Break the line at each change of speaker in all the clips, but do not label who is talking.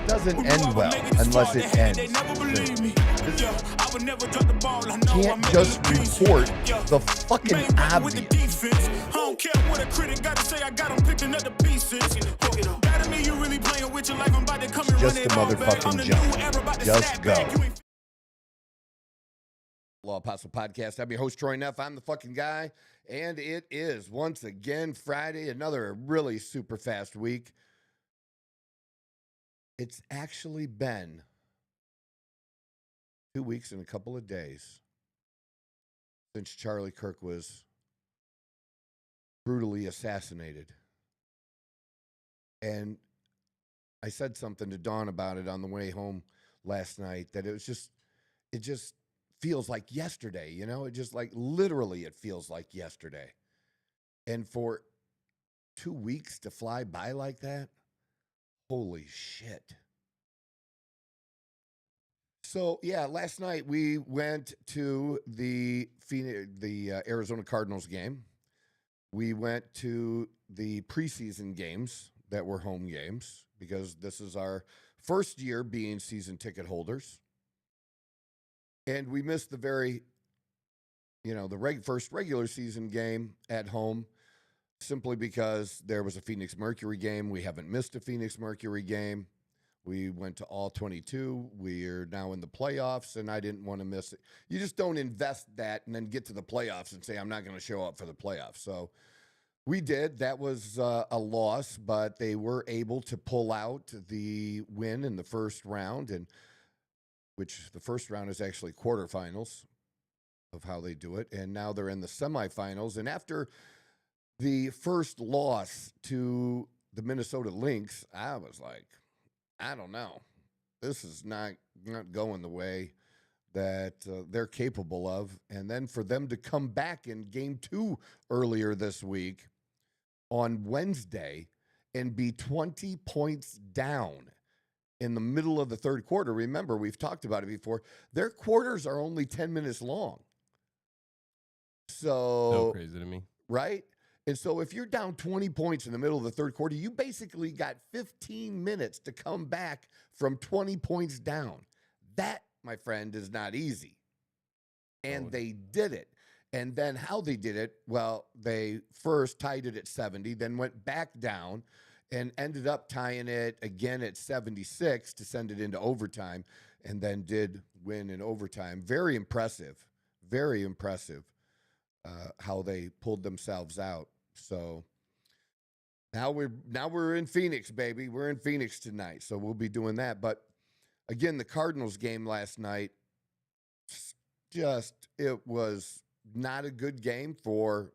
Doesn't end well unless it ends. Can't just report the fucking obvious.
I don't care what a critic got to say, I got them picking up the pieces. That mean you really playing with your life, I'm about to come and
just a motherfucking jump. Just go. Outlaw Apostle Podcast. I'm your host, Troy Neff. I'm the fucking guy. And it is, once again, Friday. Another really super fast week. It's actually been 2 weeks and a couple of days since Charlie Kirk was brutally assassinated. And I said something to Dawn about it on the way home last night, that it just feels like yesterday, you know? It just like literally it feels like yesterday. And for 2 weeks to fly by like that, holy shit. So, yeah, last night we went to the Arizona Cardinals game. We went to the preseason games that were home games because this is our first year being season ticket holders. And we missed the first regular season game at home simply because there was a Phoenix Mercury game. We haven't missed a Phoenix Mercury game. We went to all 22. We're now in the playoffs, and I didn't want to miss it. You just don't invest that and then get to the playoffs and say, I'm not going to show up for the playoffs. So we did. That was a loss, but they were able to pull out the win in the first round, and which the first round is actually quarterfinals of how they do it. And now they're in the semifinals. And after the first loss to the Minnesota Lynx, I was like, I don't know. This is not going the way that they're capable of. And then for them to come back in game 2 earlier this week on Wednesday and be 20 points down in the middle of the third quarter. Remember, we've talked about it before. Their quarters are only 10 minutes long. So
crazy to me.
Right? And so if you're down 20 points in the middle of the third quarter, you basically got 15 minutes to come back from 20 points down. That, my friend, is not easy. And they did it. And then how they did it, well, they first tied it at 70, then went back down and ended up tying it again at 76 to send it into overtime, and then did win in overtime. Very impressive. Very impressive how they pulled themselves out. So now we're in Phoenix, baby. We're in Phoenix tonight, so we'll be doing that. But again, the Cardinals game last night, it was not a good game for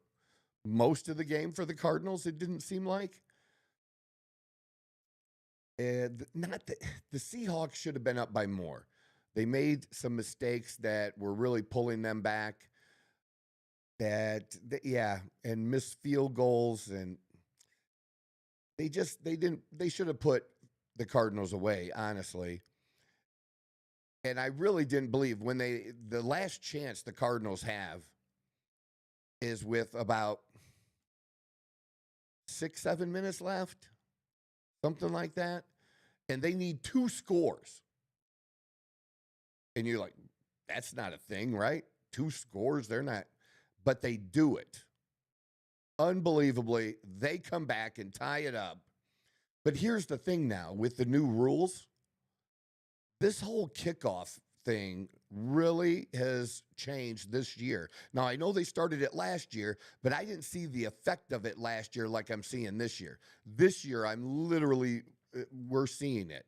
most of the game for the Cardinals. It didn't seem like. And the Seahawks should have been up by more. They made some mistakes that were really pulling them back. And missed field goals, and they should have put the Cardinals away, honestly. And I really didn't believe when the last chance the Cardinals have is with about 6-7 minutes left, something like that, and they need 2 scores. And you're like, that's not a thing, right? 2 scores, they're not. But they do it. Unbelievably, they come back and tie it up. But here's the thing now, with the new rules, this whole kickoff thing really has changed this year. Now, I know they started it last year, but I didn't see the effect of it last year like I'm seeing this year. This year, we're seeing it.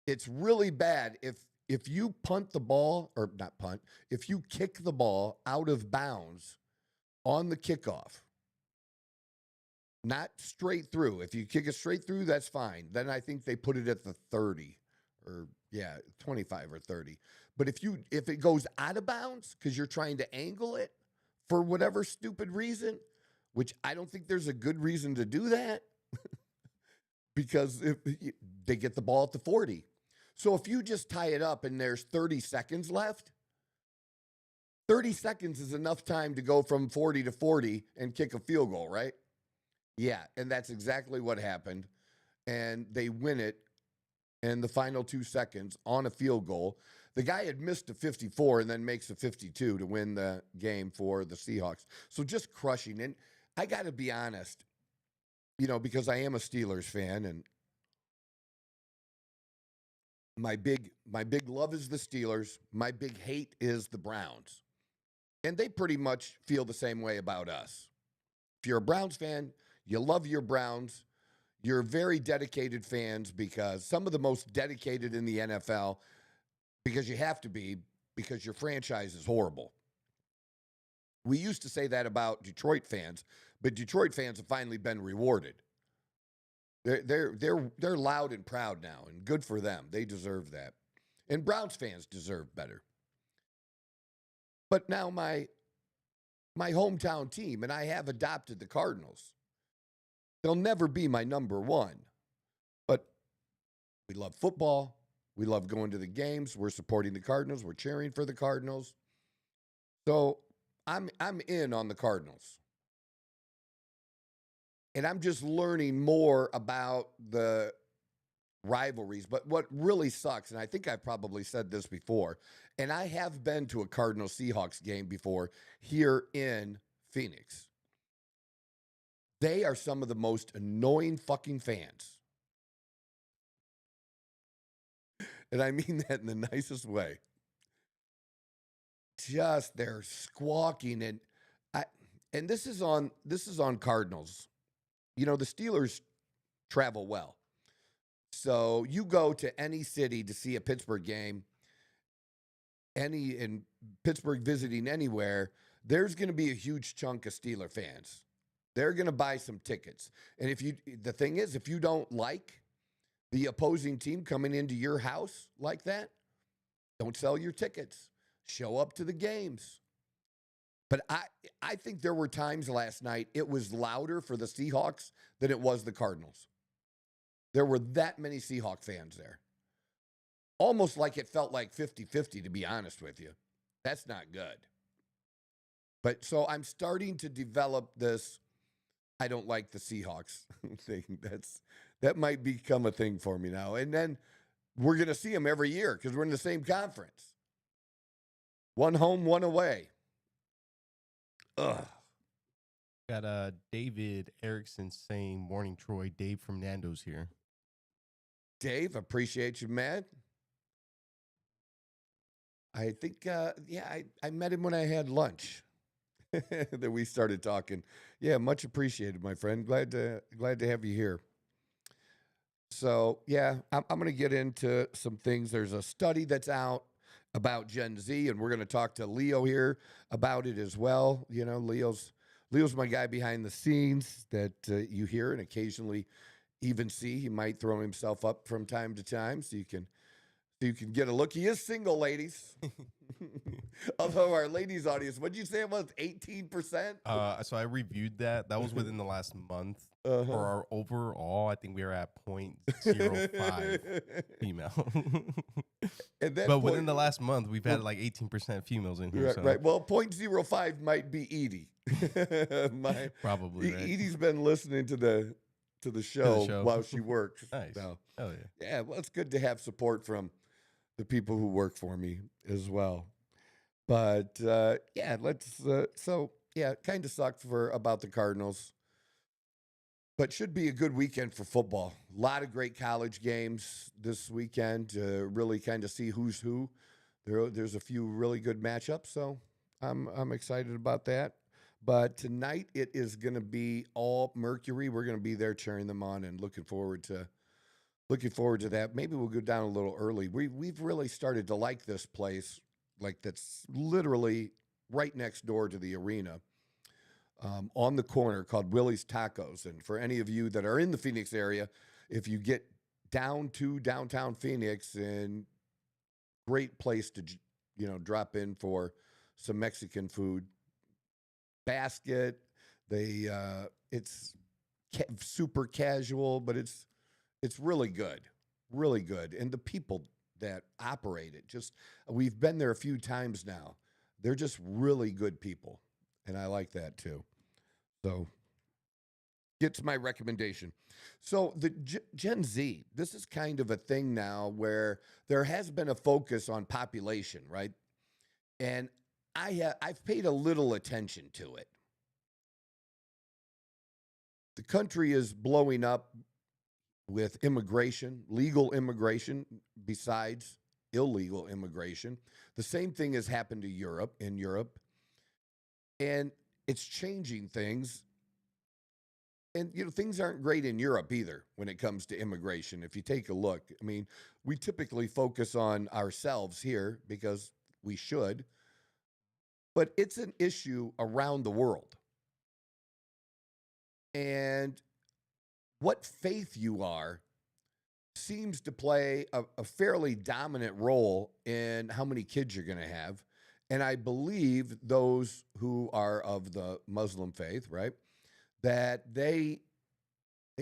It's really bad if you punt the ball, or not punt, if you kick the ball out of bounds on the kickoff, Not straight through. If you kick it straight through, that's fine. Then I think they put it at the 30 or 25 or 30. But if it goes out of bounds because you're trying to angle it for whatever stupid reason, which I don't think there's a good reason to do that, because if they get the ball at the 40. So if you just tie it up and there's 30 seconds left, 30 seconds is enough time to go from 40 to 40 and kick a field goal, right? Yeah, and that's exactly what happened. And they win it in the final 2 seconds on a field goal. The guy had missed a 54 and then makes a 52 to win the game for the Seahawks. So just crushing. And I got to be honest, because I am a Steelers fan, and my big love is the Steelers. My big hate is the Browns. And they pretty much feel the same way about us. If you're a Browns fan, you love your Browns. You're very dedicated fans, because some of the most dedicated in the NFL, because you have to be, because your franchise is horrible. We used to say that about Detroit fans, but Detroit fans have finally been rewarded. They're loud and proud now, and good for them. They deserve that. And Browns fans deserve better. But now my hometown team, and I have adopted the Cardinals. They'll never be my number one. But we love football. We love going to the games. We're supporting the Cardinals. We're cheering for the Cardinals. So I'm in on the Cardinals. And I'm just learning more about the rivalries. But what really sucks, and I think I've probably said this before, and I have been to a Cardinals-Seahawks game before here in Phoenix. They are some of the most annoying fucking fans. And I mean that in the nicest way. Just they're squawking, and this is on Cardinals. The Steelers travel well. So you go to any city to see a Pittsburgh game, in Pittsburgh visiting anywhere, there's going to be a huge chunk of Steeler fans. They're going to buy some tickets. And the thing is, if you don't like the opposing team coming into your house like that, don't sell your tickets. Show up to the games. But I think there were times last night it was louder for the Seahawks than it was the Cardinals. There were that many Seahawk fans there. Almost like it felt like 50-50, to be honest with you. That's not good. But so I'm starting to develop this I don't like the Seahawks thing. That might become a thing for me now. And then we're going to see them every year because we're in the same conference. One home, one away. Ugh.
Got David Erickson saying, "Morning, Troy. Dave from Nando's here."
Dave, appreciate you, man. I think, I met him when I had lunch. That we started talking. Yeah, much appreciated, my friend. Glad to have you here. So, yeah, I'm going to get into some things. There's a study that's out about Gen Z, and we're going to talk to Leo here about it as well. Leo's my guy behind the scenes that you hear and occasionally even see. He might throw himself up from time to time so you can get a look. He is single, ladies. Although our ladies audience, what'd you say it was, 18%?
So I reviewed that. That was within the last month. For our overall, I think we are at 0.05 female. But within the last month, we've had like 18% females in here.
Right,
so.
right. Well, 0.05 might be Edie.
Probably. Right.
Edie's been listening to the show while she works.
Nice.
So,
oh yeah.
Yeah, well, it's good to have support from the people who work for me as well. But kind of sucked about the Cardinals. But should be a good weekend for football. A lot of great college games this weekend to really kind of see who's who. There's a few really good matchups, so I'm excited about that. But tonight it is going to be all Mercury. We're going to be there cheering them on and looking forward to that. Maybe we'll go down a little early. We've really started to like this place, like that's literally right next door to the arena. on the corner called Willie's Tacos. And for any of you that are in the Phoenix area, if you get down to downtown Phoenix, and great place to, drop in for some Mexican food. Basket, it's super casual, but it's really good, really good. And the people that operate it, we've been there a few times now. They're just really good people, and I like that too. So gets my recommendation. So the Gen Z, this is kind of a thing now where there has been a focus on population, right? And I've paid a little attention to it. The country is blowing up with immigration, legal immigration, besides illegal immigration. The same thing has happened in Europe, and it's changing things. And, things aren't great in Europe either when it comes to immigration. If you take a look, I mean, we typically focus on ourselves here because we should, but it's an issue around the world. And what faith you are seems to play a fairly dominant role in how many kids you're going to have. And I believe those who are of the Muslim faith, right, that they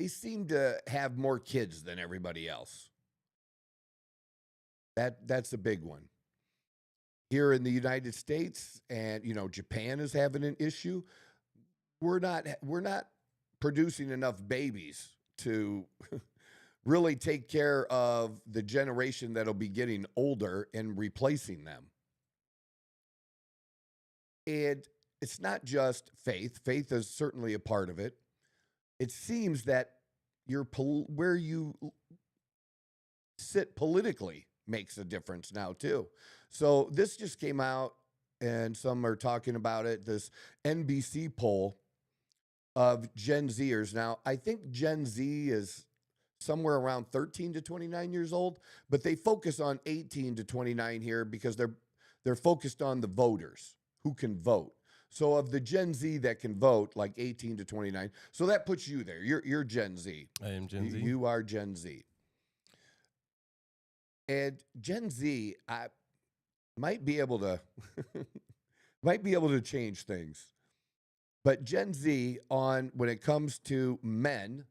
seem to have more kids than everybody else. That's a big one. Here in the United States, and Japan is having an issue. We're not producing enough babies to really take care of the generation that'll be getting older and replacing them. And it's not just faith. Faith is certainly a part of it. It seems that where you sit politically makes a difference now too. So this just came out, and some are talking about it, this NBC poll of Gen Zers. Now, I think Gen Z is somewhere around 13 to 29 years old, but they focus on 18 to 29 here because they're focused on the voters who can vote. So of the Gen Z that can vote, like 18 to 29, so that puts you there. You're Gen Z.
I am Gen Z.
You are Gen Z. And Gen Z, I might be able to change things. But Gen Z, when it comes to men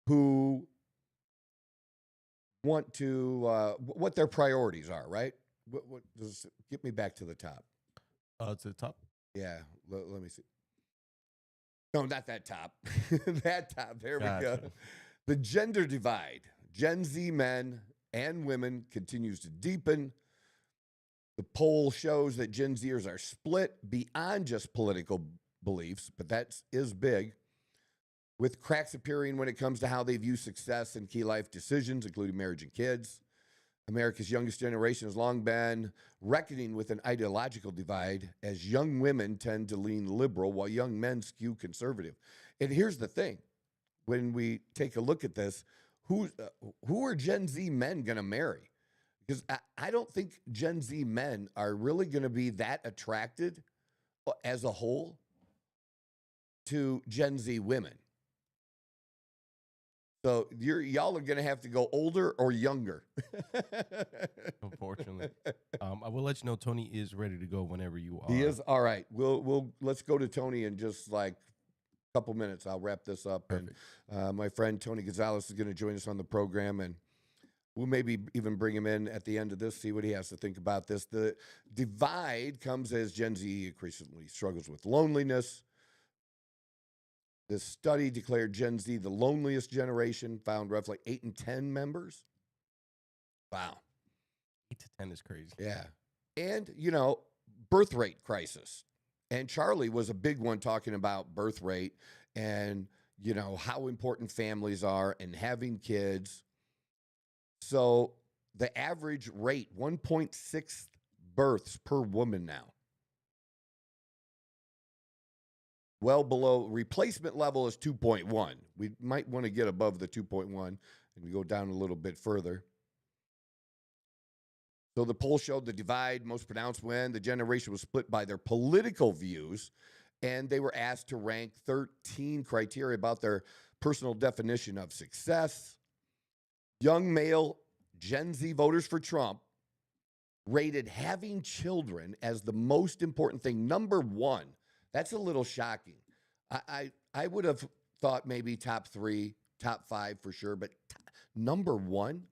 who want to, what their priorities are, right? Get me back to the top.
To the top?
Yeah, let me see. No, not that top. That top. There we go. The gender divide. Gen Z men and women continues to deepen. The poll shows that Gen Zers are split beyond just political beliefs, but that is big, with cracks appearing when it comes to how they view success and key life decisions, including marriage and kids. America's youngest generation has long been reckoning with an ideological divide, as young women tend to lean liberal while young men skew conservative. And here's the thing. When we take a look at this, who are Gen Z men going to marry? Because I don't think Gen Z men are really going to be that attracted as a whole to Gen Z women. So y'all are going to have to go older or younger.
Unfortunately. I will let you know Tony is ready to go whenever you are.
He is? All right. Let's go to Tony in just like a couple minutes. I'll wrap this up. Perfect. And my friend Tony Gonzalez is going to join us on the program, and we'll maybe even bring him in at the end of this, see what he has to think about this. The divide comes as Gen Z increasingly struggles with loneliness. This study declared Gen Z the loneliest generation, found roughly 8 in 10 members. Wow.
8 to 10 is crazy.
Yeah. And, birth rate crisis. And Charlie was a big one talking about birth rate and, how important families are and having kids. So the average rate, 1.6 births per woman now. Well below replacement level is 2.1. We might want to get above the 2.1 and go down a little bit further. So the poll showed the divide most pronounced when the generation was split by their political views and they were asked to rank 13 criteria about their personal definition of success. Young male Gen Z voters for Trump rated having children as the most important thing, number one. That's a little shocking. I would have thought maybe top 3, top 5 for sure, but number one.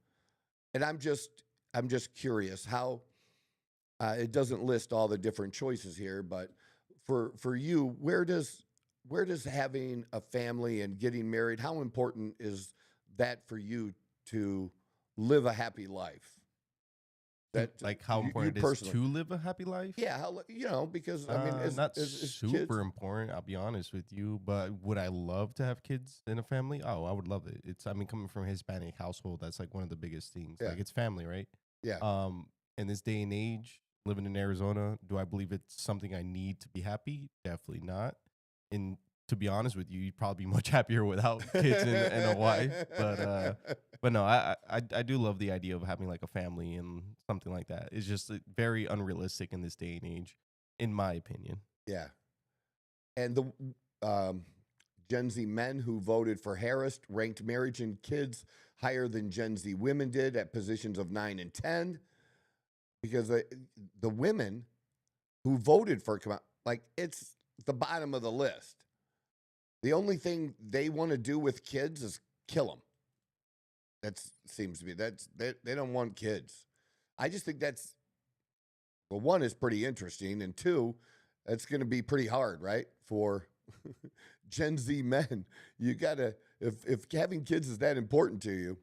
And I'm just curious how it doesn't list all the different choices here, but for you, where does having a family and getting married, how important is that for you to live a happy life? That
like how important it is to live a happy life?
Yeah, because I mean, it's
not super
kids.
important. I'll be honest with you, but would I love to have kids in a family? Oh, I would love it. Coming from a Hispanic household, that's like one of the biggest things.
Yeah.
Like it's family, right?
Yeah.
In this day and age, living in Arizona, do I believe it's something I need to be happy? Definitely not. And to be honest with you, you'd probably be much happier without kids and a wife. But no, I do love the idea of having like a family and something like that. It's just very unrealistic in this day and age, in my opinion.
Yeah. And the Gen Z men who voted for Harris ranked marriage and kids higher than Gen Z women did at positions of 9 and 10, because the women who voted for it's the bottom of the list. The only thing they want to do with kids is kill them. That seems to be they don't want kids. I just think that's, well, one, is pretty interesting, and two, that's going to be pretty hard, right, for Gen Z men. You gotta, if having kids is that important to you,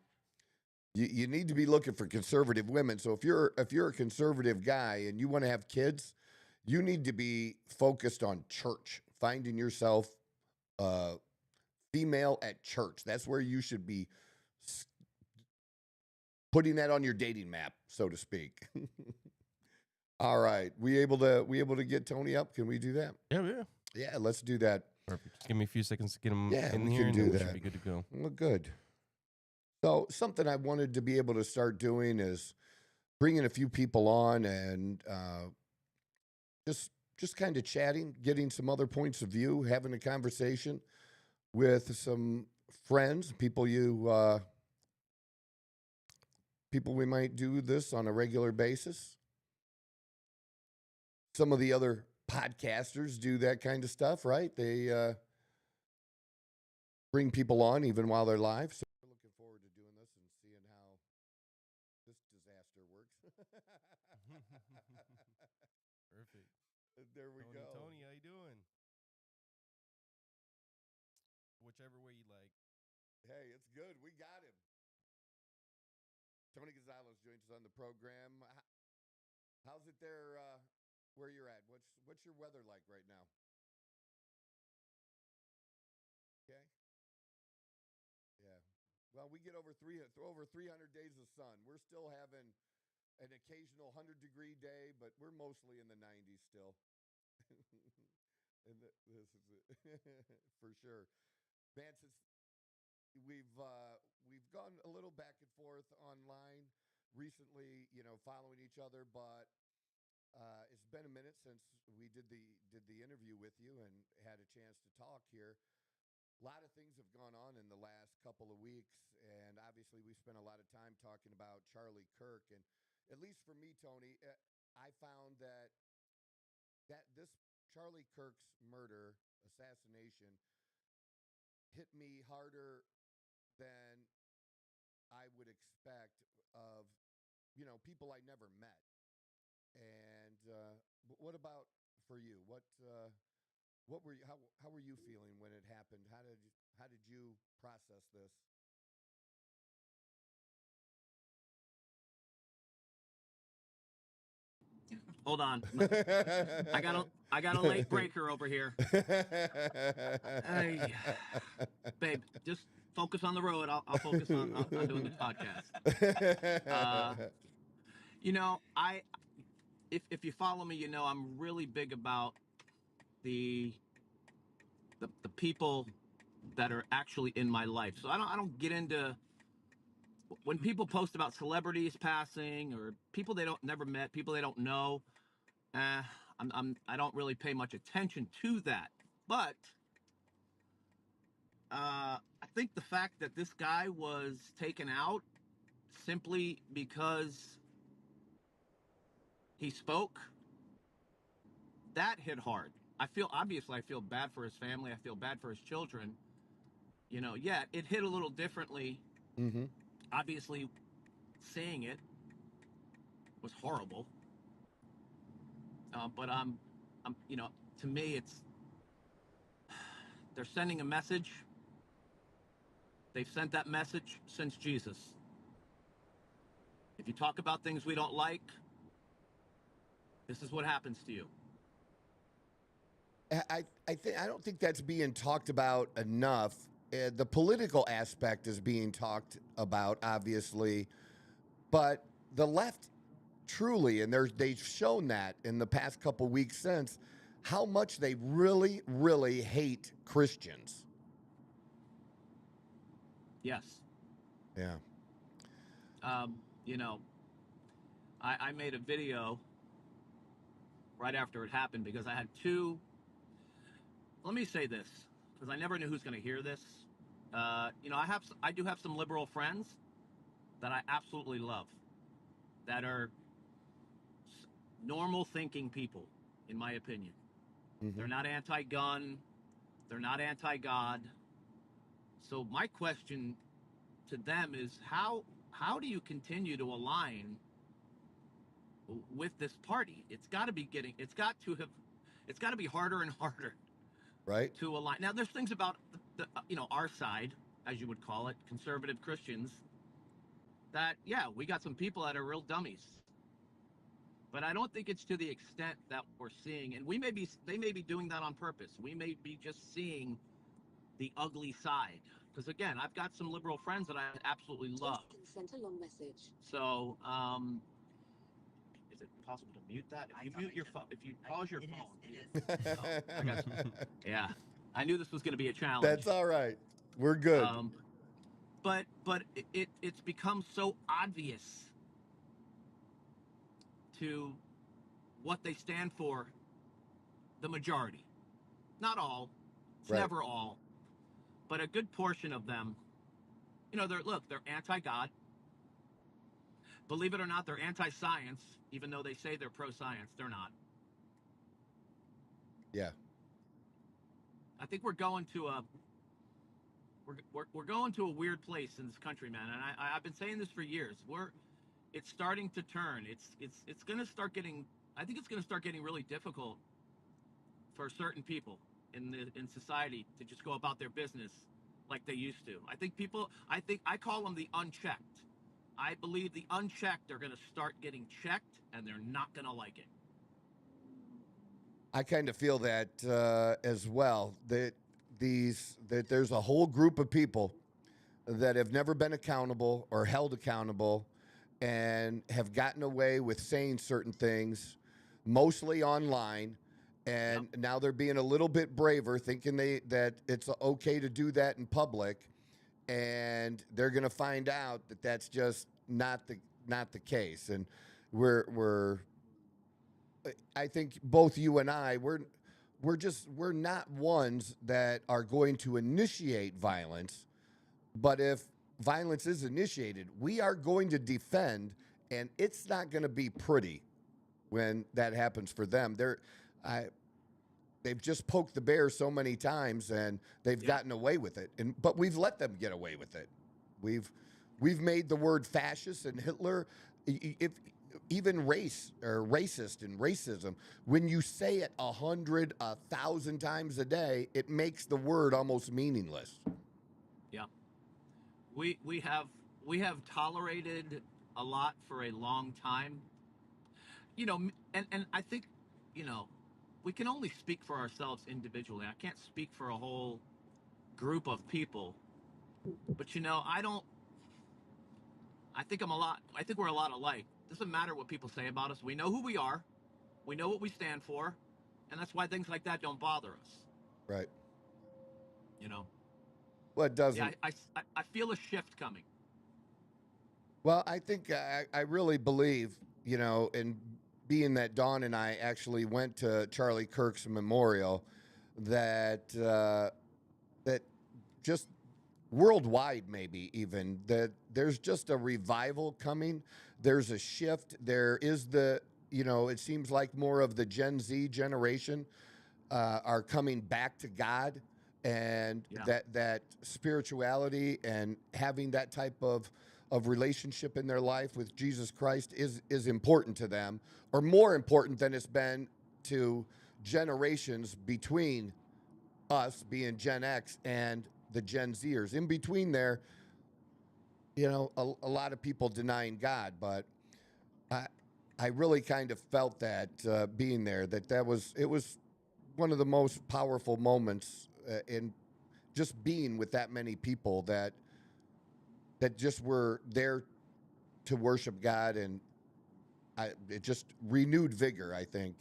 you need to be looking for conservative women. So if you're a conservative guy and you want to have kids, you need to be focused on church, finding yourself female at church. That's where you should be putting that on your dating map, so to speak. All right, we able to get Tony up? Can we do that? Yeah. Let's do that.
Perfect. Just give me a few seconds to get him in
we
here,
can do
and
that.
we should be good to go.
Well, good. So something I wanted to be able to start doing is bringing a few people on and just kind of chatting, getting some other points of view, having a conversation with some friends, people we might do this on a regular basis. Some of the other podcasters do that kind of stuff, right? They bring people on even while they're live. So we're looking forward to doing this and seeing how this disaster works.
Perfect.
There we go.
Tony, how you doing? Whichever way you like.
Hey, it's good. We got him. Tony Gonzalez joins us on the program. How's it there where you're at? What's your weather like right now? Okay. Yeah. Well, we get over 300 days of sun. We're still having an occasional 100-degree day, but we're mostly in the 90s still. And this is it. For sure. Vance, we've gone a little back and forth online recently, following each other, but it's been a minute since we did the interview with you and had a chance to talk here. A lot of things have gone on in the last couple of weeks, and obviously we spent a lot of time talking about Charlie Kirk. And at least for me, Tony, I found that this Charlie Kirk's assassination, hit me harder than I would expect of, people I never met. And what about for you? What were you? How were you feeling when it happened? How did you process this?
Hold on, I got a late breaker over here. Hey, babe, just focus on the road. I'll focus on doing the podcast. If you follow me, I'm really big about the people that are actually in my life. So I don't get into when people post about celebrities passing or people they never met, people they don't know. I don't really pay much attention to that. But I think the fact that this guy was taken out simply because he spoke, that hit hard. I feel bad for his family. I feel bad for his children. Yeah, it hit a little differently.
Mm-hmm.
Obviously, seeing it was horrible. But to me, they're sending a message. They've sent that message since Jesus. If you talk about things we don't like, this is what happens to you.
I don't think that's being talked about enough. The political aspect is being talked about, obviously, but the left truly, and they've shown that in the past couple weeks since, how much they really, really hate Christians.
Yes.
Yeah.
I made a video right after it happened because I had two. Let me say this, because I never knew who's going to hear this. I do have some liberal friends that I absolutely love, that are normal thinking people, in my opinion. Mm-hmm. They're not anti-gun. They're not anti-God. So my question to them is, how do you continue to align with this party? It's got to be harder and harder,
right,
to align. Now, there's things about our side, as you would call it, conservative Christians, that we got some people that are real dummies. But I don't think it's to the extent that we're seeing, and they may be doing that on purpose. We may be just seeing the ugly side. Because again, I've got some liberal friends that I absolutely love.
Sent a long message.
So, is it possible to mute that? If you mute your phone, if you pause your phone. I got you. Yeah, I knew this was going to be a challenge.
That's all right. We're good.
But it's become so obvious to what they stand for, the majority. Not all. It's
right.
Never all. But a good portion of them, they're anti-God. Believe it or not, they're anti-science, even though they say they're pro-science. They're not.
Yeah.
I think we're going to a weird place in this country, man. And I've been saying this for years. It's starting to turn. It's going to start getting. I think it's going to start getting really difficult for certain people in society to just go about their business like they used to. I call them the unchecked. I believe the unchecked are going to start getting checked, and they're not going to like it.
I kind of feel that as well, that there's a whole group of people that have never been accountable or held accountable and have gotten away with saying certain things, mostly online, and now they're being a little bit braver, thinking that it's okay to do that in public, and they're going to find out that that's just not the case. And I think both you and I, we're not ones that are going to initiate violence, but if violence is initiated, we are going to defend, and it's not going to be pretty when that happens for them. They've just poked the bear so many times, and they've gotten away with it. But we've let them get away with it. We've made the word fascist and Hitler, even race or racist and racism. When you say it 100, 1,000 times a day, it makes the word almost meaningless.
Yeah, we have tolerated a lot for a long time. And I think, we can only speak for ourselves individually. I can't speak for a whole group of people. But I think we're a lot alike. Doesn't matter what people say about us. We know who we are. We know what we stand for. And that's why things like that don't bother us.
Right.
Well,
it doesn't.
Yeah, I feel a shift coming.
Well, I think I really believe, in being that Dawn and I actually went to Charlie Kirk's memorial, that that just worldwide, maybe even, that there's just a revival coming. There's a shift. There is it seems like more of the Gen Z generation are coming back to God, and that spirituality and having that type of relationship in their life with Jesus Christ is important to them, or more important than it's been to generations between us being Gen X and the Gen Zers. In between there, a lot of people denying God, but I really kind of felt that being there, it was one of the most powerful moments in just being with that many people that just were there to worship God, and it just renewed vigor, I think,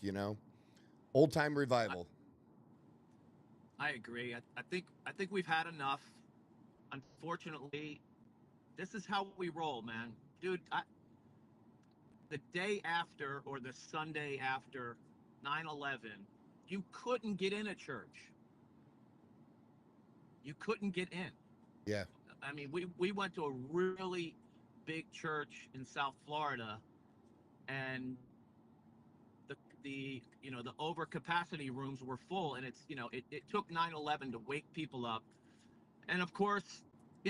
old time revival.
I agree. I think we've had enough. Unfortunately, this is how we roll, man. Dude, the day after or the Sunday after 9/11, you couldn't get in a church. You couldn't get in.
Yeah.
I mean, we went to a really big church in South Florida, and the overcapacity rooms were full, and it took 9/11 to wake people up. And of course,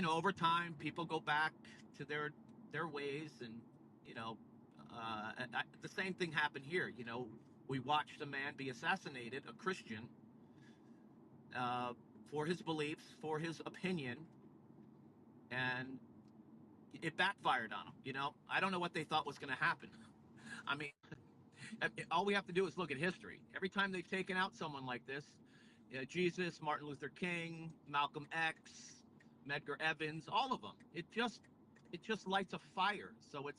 over time people go back to their ways, and the same thing happened here. We watched a man be assassinated, a Christian, for his beliefs, for his opinion, and it backfired on him. I don't know what they thought was going to happen. I mean, all we have to do is look at history. Every time they've taken out someone like this, Jesus, Martin Luther King, Malcolm X, Medgar Evans, all of them, it just lights a fire. So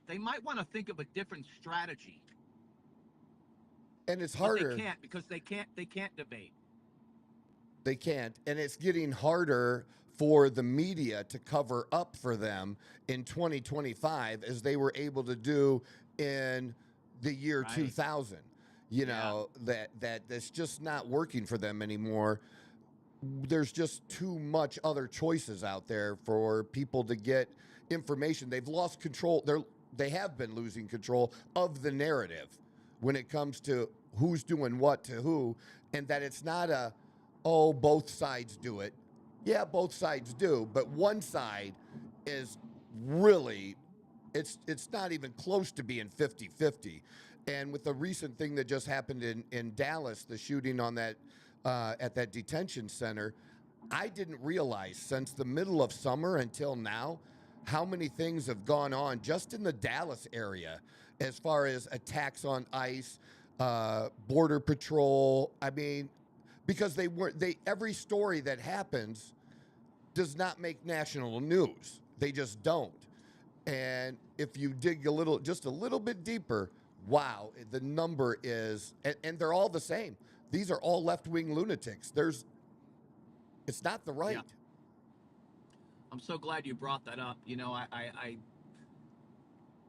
they might want to think of a different strategy.
And it's harder.
But they can't, because they can't debate.
They can't, and it's getting harder for the media to cover up for them in 2025 as they were able to do in the year 2000. That's just not working for them anymore. There's just too much other choices out there for people to get information. They've lost control. They have been losing control of the narrative when it comes to who's doing what to who, and that it's not both sides do it. Yeah, both sides do, but one side is really, it's not even close to being 50-50. And with the recent thing that just happened in Dallas, the shooting on that at that detention center, I didn't realize since the middle of summer until now how many things have gone on just in the Dallas area as far as attacks on ICE, Border Patrol. I mean, because every story that happens does not make national news. They just don't. And if you dig just a little bit deeper, wow, the number is, and they're all the same. These are all left-wing lunatics. It's not the right.
Yeah. I'm so glad you brought that up.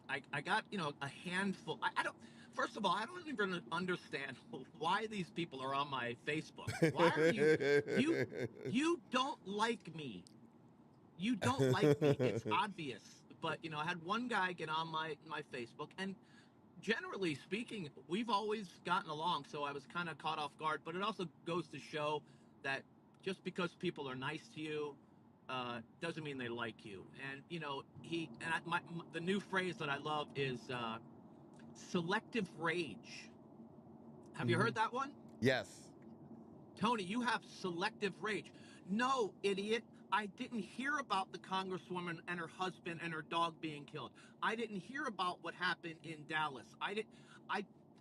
I got, a handful. I don't. First of all, I don't even understand why these people are on my Facebook. Why are you don't like me. You don't like me. It's obvious. But, I had one guy get on my Facebook, and generally speaking, we've always gotten along, so I was kind of caught off guard. But it also goes to show that just because people are nice to you doesn't mean they like you. And, the new phrase that I love is selective rage. Have you heard that one?
Yes.
Tony, you have selective rage. No, idiot. I didn't hear about the congresswoman and her husband and her dog being killed. I didn't hear about what happened in Dallas.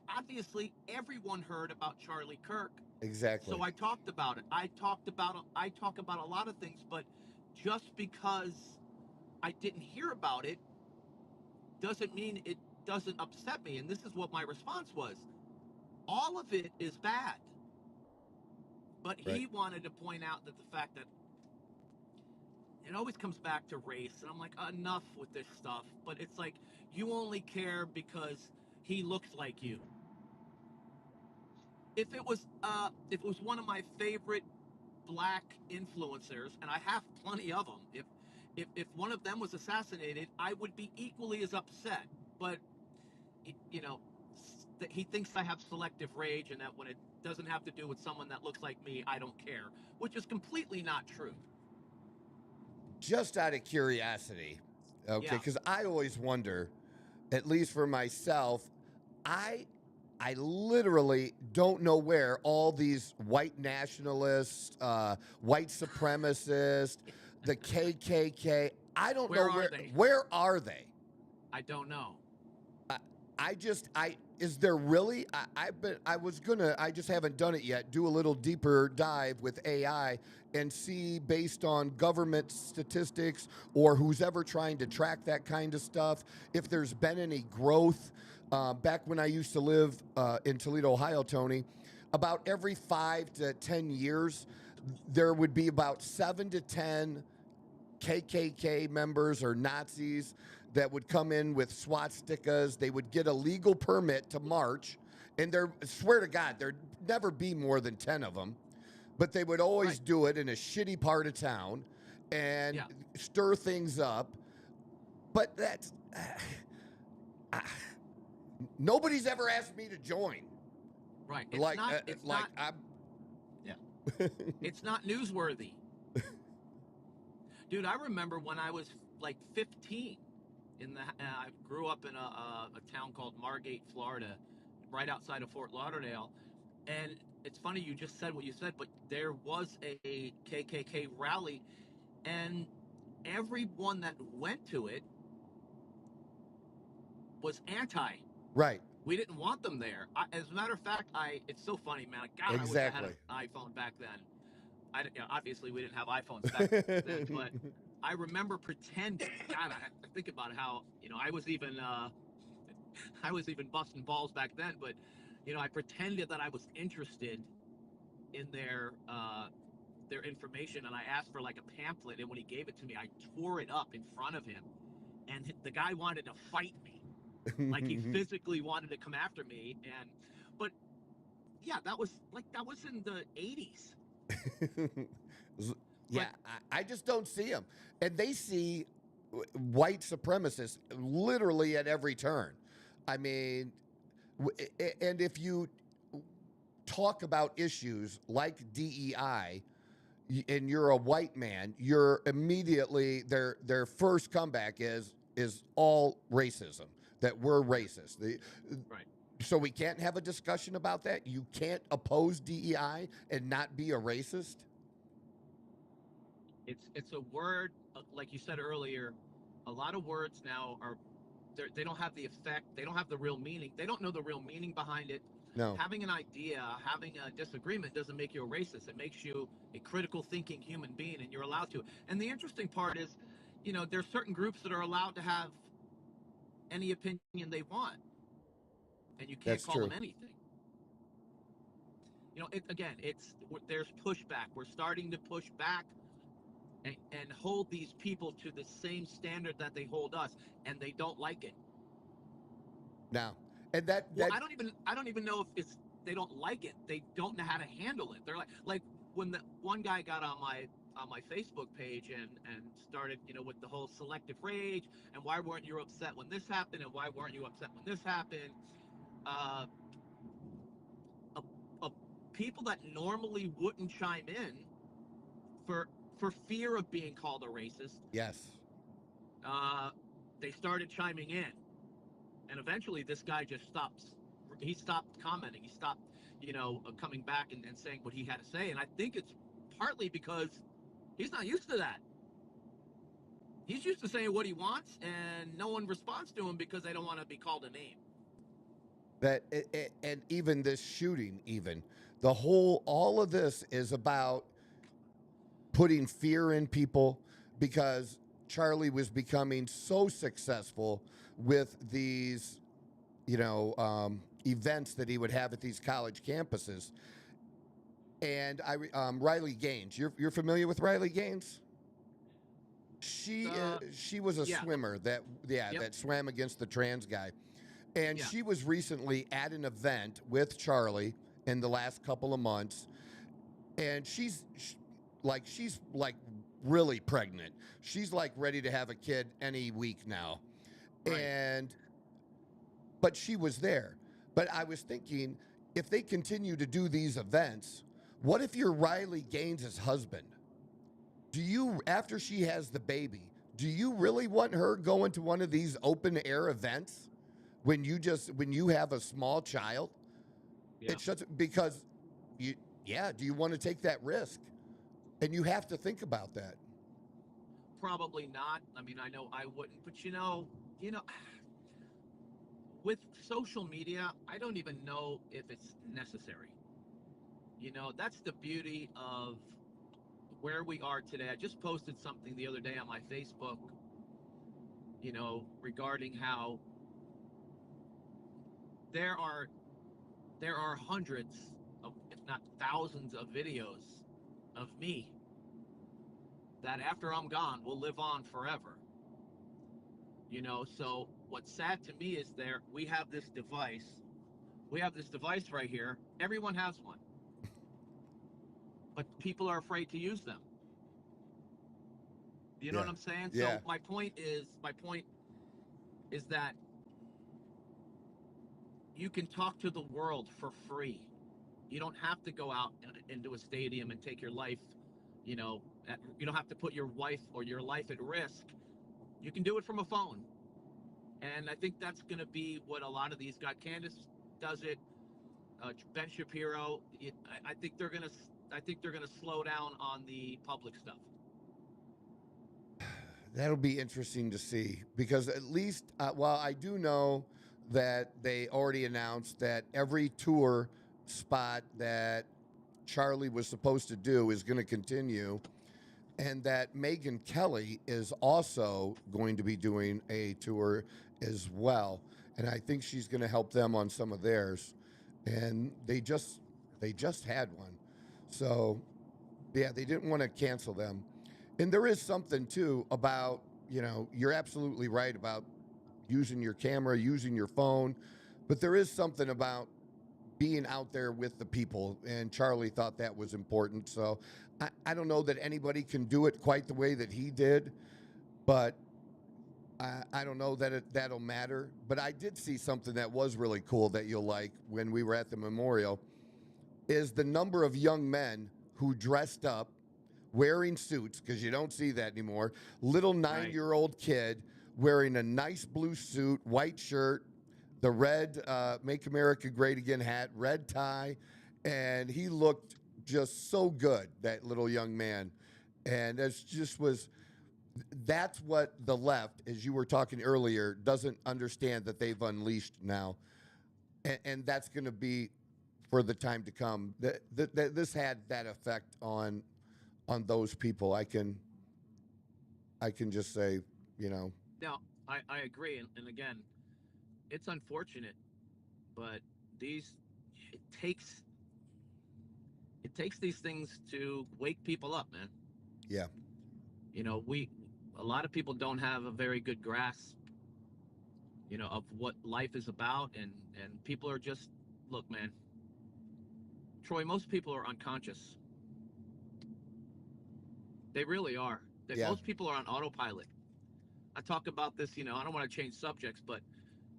Obviously everyone heard about Charlie Kirk.
Exactly.
So I talked about it. I talk about a lot of things, but just because I didn't hear about it doesn't mean it doesn't upset me. And this is what my response was. All of it is bad. But he wanted to point out that the fact that it always comes back to race. And I'm like, enough with this stuff. But it's like, you only care because he looks like you. if it was one of my favorite black influencers, and I have plenty of them, if one of them was assassinated, I would be equally as upset. But you know, he thinks I have selective rage, and that when it doesn't have to do with someone that looks like me, I don't care, which is completely not true.
Just out of curiosity, okay, because I always wonder, at least for myself, I literally don't know where all these white nationalists, white supremacists, the KKK, I don't know where. Where are they?
I don't know.
Is there really? I just haven't done it yet. Do a little deeper dive with AI and see, based on government statistics or who's ever trying to track that kind of stuff, if there's been any growth. Back when I used to live in Toledo, Ohio, Tony, about every 5 to 10 years, there would be about 7 to 10 KKK members or Nazis that would come in with swastikas. They would get a legal permit to march, and swear to God, there'd never be more than 10 of them, but they would always do it in a shitty part of town and stir things up. But that's... nobody's ever asked me to join.
Right. It's not newsworthy. Dude, I remember when I was like 15, I grew up in a town called Margate, Florida, right outside of Fort Lauderdale. And it's funny you just said what you said, but there was a KKK rally, and everyone that went to it was anti.
Right.
We didn't want them there. As a matter of fact, it's so funny, man. God,
exactly.
I wish I had an iPhone back then. Obviously, we didn't have iPhones back then, but I remember pretending. God, I think about how I was even busting balls back then. But I pretended that I was interested in their information, and I asked for like a pamphlet. And when he gave it to me, I tore it up in front of him, and the guy wanted to fight me. Like he physically wanted to come after me, but that was in the 80s.
Yeah, I just don't see them, and they see white supremacists literally at every turn. I mean, and if you talk about issues like DEI, and you're a white man, you're immediately their first comeback is all racism. That we're racist.
Right.
So we can't have a discussion about that? You can't oppose DEI and not be a racist?
It's a word, like you said earlier, a lot of words now they don't have the effect, they don't have the real meaning. They don't know the real meaning behind it.
No.
Having an idea, having a disagreement doesn't make you a racist. It makes you a critical thinking human being, and you're allowed to. And the interesting part is, there's certain groups that are allowed to have any opinion they want, and you can't call them anything. There's pushback. We're starting to push back and hold these people to the same standard that they hold us, and they don't like it.
No, and I
don't even know if it's they don't like it. They don't know how to handle it. They're like when the one guy got on my Facebook page and started, with the whole selective rage and why weren't you upset when this happened and why weren't you upset when this happened? People that normally wouldn't chime in for fear of being called a racist.
Yes.
They started chiming in, and eventually this guy just stops. He stopped commenting. He stopped, coming back and saying what he had to say. And I think it's partly because he's not used to that. He's used to saying what he wants, and no one responds to him because they don't want to be called a name.
And even this shooting, all of this is about putting fear in people, because Charlie was becoming so successful with these, events that he would have at these college campuses. And Riley Gaines, you're familiar with Riley Gaines? She was a swimmer that swam against the trans guy, and she was recently at an event with Charlie in the last couple of months, and she's like really pregnant. She's like ready to have a kid any week now. Right. But she was there. But I was thinking, if they continue to do these events, what if you're Riley Gaines' husband? Do you, after she has the baby, do you really want her going to one of these open air events when you have a small child? Yeah. It's just because do you want to take that risk? And you have to think about that.
Probably not. I mean, I know I wouldn't, but with social media, I don't even know if it's necessary. That's the beauty of where we are today. I just posted something the other day on my Facebook, regarding how there are hundreds of, if not thousands of videos of me that after I'm gone will live on forever. So what's sad to me is we have this device right here. Everyone has one, but people are afraid to use them. You know what I'm saying?
Yeah.
So my point is that you can talk to the world for free. You don't have to go out into a stadium and take your life, you don't have to put your wife or your life at risk. You can do it from a phone. And I think that's going to be what a lot of these guys, Candace does it, Ben Shapiro, I think they're going to slow down on the public stuff.
That'll be interesting to see, because at least, I do know that they already announced that every tour spot that Charlie was supposed to do is going to continue, and that Megyn Kelly is also going to be doing a tour as well. And I think she's going to help them on some of theirs. And they just had one. So, yeah, they didn't want to cancel them. And there is something, too, about, you're absolutely right about using your camera, using your phone. But there is something about being out there with the people. And Charlie thought that was important. So I don't know that anybody can do it quite the way that he did. But I don't know that that'll matter. But I did see something that was really cool that you'll like when we were at the memorial, is the number of young men who dressed up wearing suits, because you don't see that anymore. Little 9-year-old kid wearing a nice blue suit, white shirt, the red Make America Great Again hat, red tie, and he looked just so good, that little young man. And that's what the left, as you were talking earlier, doesn't understand that they've unleashed now. And that's going to be for the time to come. This had that effect on those people. I can just say,
No, I agree. And again, it's unfortunate, but it takes these things to wake people up, man.
Yeah.
A lot of people don't have a very good grasp, of what life is about, and people are just, look, man, Troy, most people are unconscious. They really are. Most people are on autopilot. I talk about this, I don't want to change subjects, but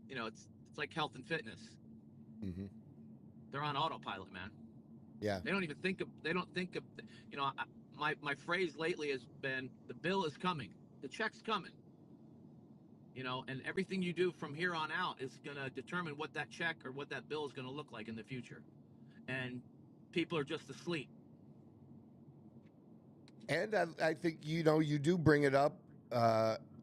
it's like health and fitness.
Mm-hmm.
They're on autopilot, man.
Yeah.
They don't think of, my phrase lately has been, the bill is coming, the check's coming, and everything you do from here on out is going to determine what that check or what that bill is going to look like in the future. And people are just asleep.
And I think, you do bring it up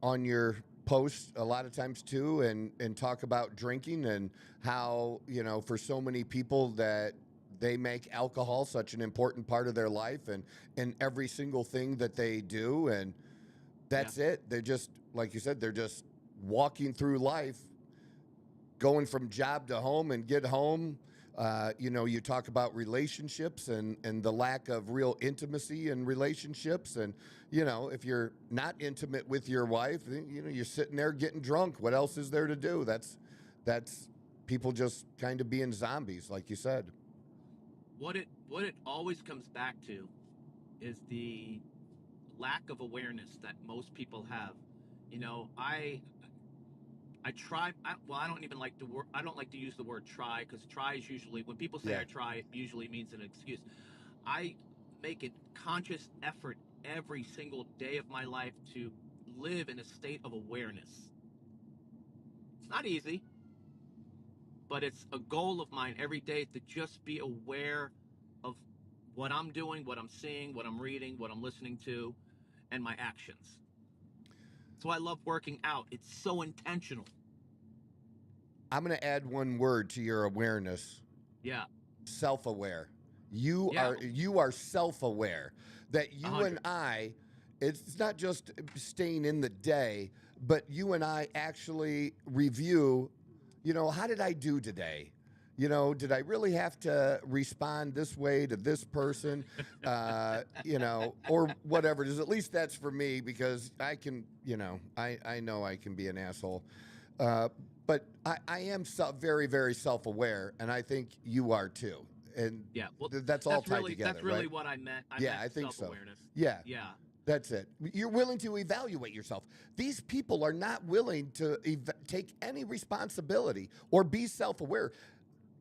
on your posts a lot of times too, and talk about drinking and how, for so many people that they make alcohol such an important part of their life and every single thing that they do. And that's it. They're just, like you said, they're just walking through life, going from job to home and get home. You talk about relationships and the lack of real intimacy in relationships. And, if you're not intimate with your wife, you're sitting there getting drunk. What else is there to do? That's people just kind of being zombies, like you said.
what it always comes back to is the lack of awareness that most people have. You know, I try. I don't even like to I don't like to use the word try, because try is usually, when people say I try, it usually means an excuse. I make a conscious effort every single day of my life to live in a state of awareness. It's not easy, but it's a goal of mine every day to just be aware of what I'm doing, what I'm seeing, what I'm reading, what I'm listening to, and my actions. So I love working out. It's so intentional.
I'm going to add one word to your awareness.
Yeah.
Self-aware. You are self-aware that you
100.
and I, it's not just staying in the day, but you and I actually review, you know, how did I do today? You know, did I really have to respond this way to this person? You know, or whatever it is. At least that's for me, because I can, you know I can be an asshole. But I am very, very self-aware, and I think you are too. And
yeah, well,
that's all tied together.
That's really
right?
what I meant.
I think so.
Yeah.
That's it. You're willing to evaluate yourself. These people are not willing to take any responsibility or be self-aware.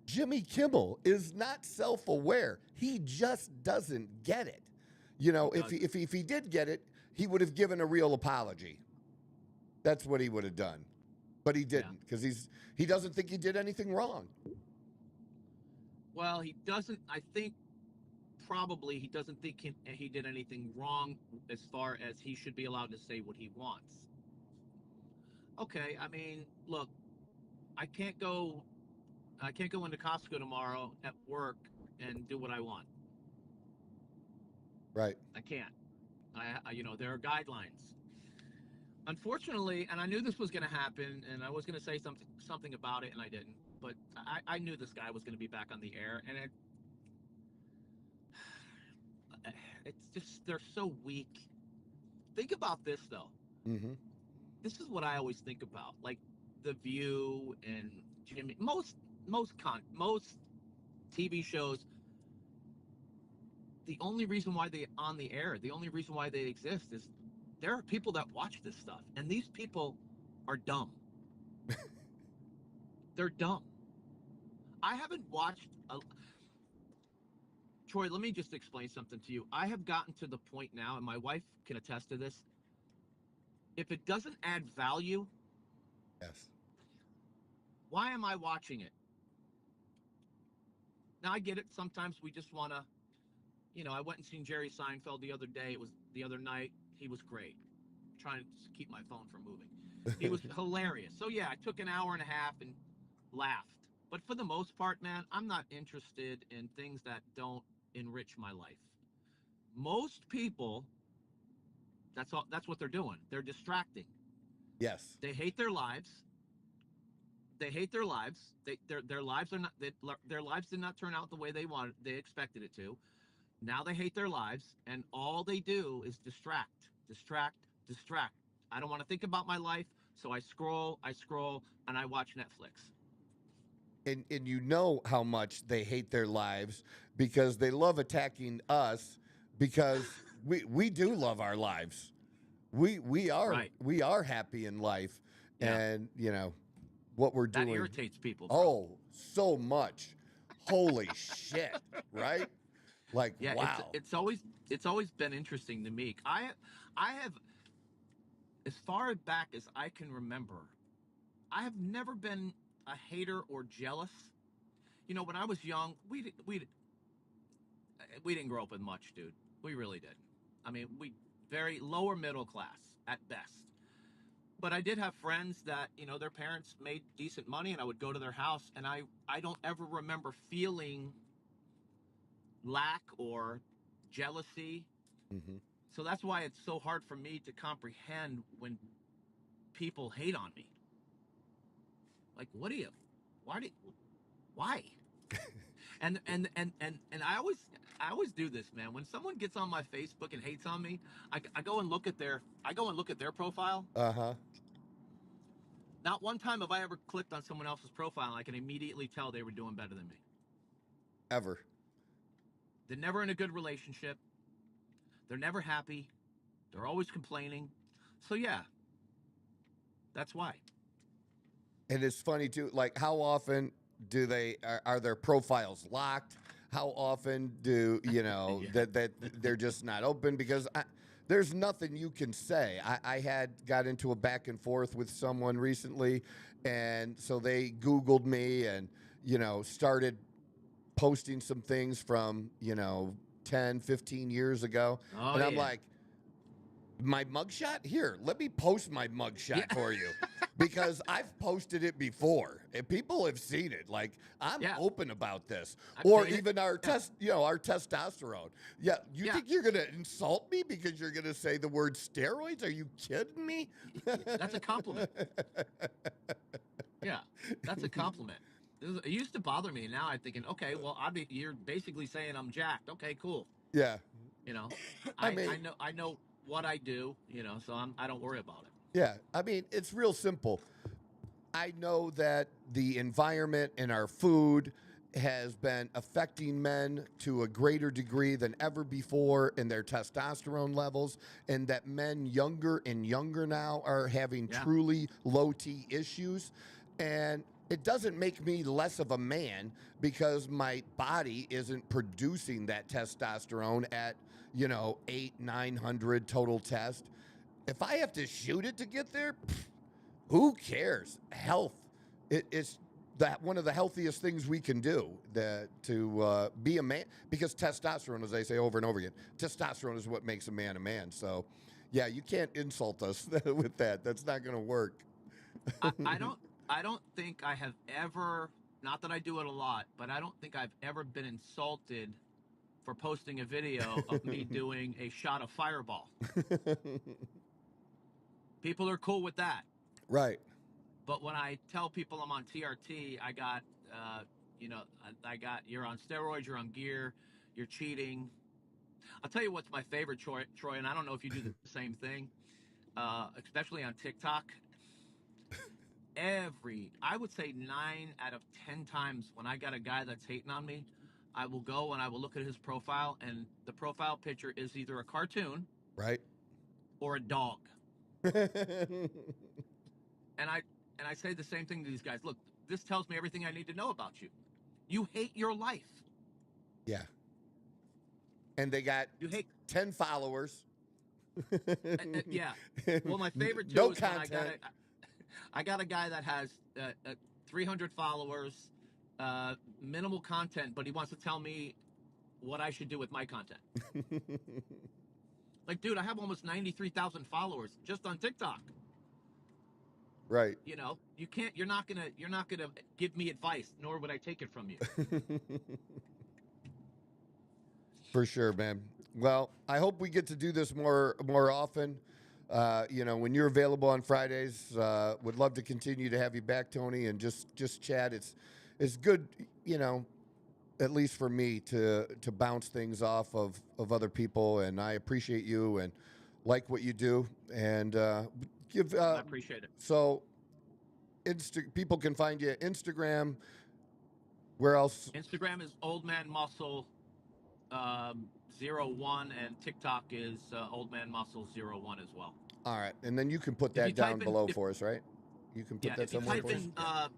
Jimmy Kimmel is not self-aware. He just doesn't get it. You know, if he did get it, he would have given a real apology. That's what he would have done. But he didn't, because he doesn't think he did anything wrong.
Well, he doesn't. I think probably he doesn't think he did anything wrong, as far as he should be allowed to say what he wants. Okay, I mean, look, I can't go into Costco tomorrow at work and do what I want.
Right.
I can't. You know, there are guidelines. Unfortunately, and I knew this was going to happen, and I was going to say something about it, and I didn't. But I knew this guy was going to be back on the air, and it's just, they're so weak. Think about this, though.
Mm-hmm.
This is what I always think about, like The View and Jimmy. Most TV shows. The only reason why they're on the air, the only reason why they exist, is there are people that watch this stuff, and these people are dumb. They're dumb. I haven't watched Troy, let me just explain something to you. I have gotten to the point now, and my wife can attest to this. If it doesn't add value,
yes,
why am I watching it? Now, I get it. Sometimes we just want to, you know, I went and seen Jerry Seinfeld the other day. It was the other night. He was great. I'm trying to just keep my phone from moving. He was hilarious. So, yeah, I took an hour and a half and laughed. But for the most part, man, I'm not interested in things that don't enrich my life. Most people, that's what they're doing. They're distracting.
yes.
They hate their lives. They hate their lives. Their lives are not. Their lives did not turn out the way they expected it to. Now they hate their lives, and all they do is distract. I don't want to think about my life, so I scroll, and I watch Netflix.
And you know how much they hate their lives, because they love attacking us, because we do love our lives. We are happy in life, and you know what we're doing.
That irritates people, bro.
Oh, so much. Holy shit, right? Like,
yeah,
wow.
It's always been interesting to me. I have, as far back as I can remember, I have never been a hater or jealous. You know, when I was young, we didn't grow up with much, dude. We really didn't. I mean, we very lower middle class at best. But I did have friends that, you know, their parents made decent money, and I would go to their house, and I don't ever remember feeling lack or jealousy.
Mm-hmm.
So that's why it's so hard for me to comprehend when people hate on me. Like, why? and I always do this, man. When someone gets on my Facebook and hates on me, I go and look at their profile.
Uh-huh.
Not one time have I ever clicked on someone else's profile and I can immediately tell they were doing better than me.
Ever.
They're never in a good relationship. They're never happy. They're always complaining. So yeah, that's why.
And it's funny too, like how often do are their profiles locked? How often do
Yeah.
that they're just not open? Because there's nothing you can say. I got into a back and forth with someone recently, and so they Googled me and started posting some things from 10, 15 years ago, and I'm like, my mugshot? Here, let me post my mugshot for you. Because I've posted it before and people have seen it. Like, I'm open about this. Or even our our testosterone. Yeah, you think you're gonna insult me because you're gonna say the word steroids? Are you kidding me?
That's a compliment. Yeah, that's a compliment. It used to bother me. Now I'm thinking, okay, well, you're basically saying I'm jacked. Okay, cool.
Yeah.
I know what I do, so I don't worry about it.
Yeah, I mean, it's real simple. I know that the environment and our food has been affecting men to a greater degree than ever before in their testosterone levels, and that men younger and younger now are having truly low T issues. And it doesn't make me less of a man because my body isn't producing that testosterone at 800-900 total test. If I have to shoot it to get there, who cares? Health, it's one of the healthiest things we can do to be a man, because testosterone, as I say over and over again, testosterone is what makes a man a man. So, yeah, you can't insult us with that. That's not going to work.
I don't think I have ever, not that I do it a lot, but I don't think I've ever been insulted for posting a video of me doing a shot of Fireball. People are cool with that.
Right.
But when I tell people I'm on TRT, I got, you're on steroids, you're on gear, you're cheating. I'll tell you what's my favorite, Troy, and I don't know if you do the same thing, especially on TikTok. I would say 9 out of 10 times when I got a guy that's hating on me, I will go and I will look at his profile, and the profile picture is either a cartoon,
right,
or a dog. And I say the same thing to these guys. Look, this tells me everything I need to know about you. You hate your life.
Yeah. And they got 10 followers.
Yeah. Well, my favorite too is
content.
When I got a guy that has 300 followers, minimal content, but he wants to tell me what I should do with my content. Like, dude, I have almost 93,000 followers just on TikTok.
Right.
You're not gonna give me advice, nor would I take it from you.
For sure, man. Well, I hope we get to do this more often. When you're available on Fridays, would love to continue to have you back, Tony, and just chat. It's good, at least for me to bounce things off of other people, and I appreciate you and like what you do, and give.
I appreciate it.
So, people can find you Instagram. Where else?
Instagram is Old Man Muscle 01, and TikTok is Old Man Muscle 01 as well.
All right, and then you can put that down below for us, right? You can put that somewhere for us.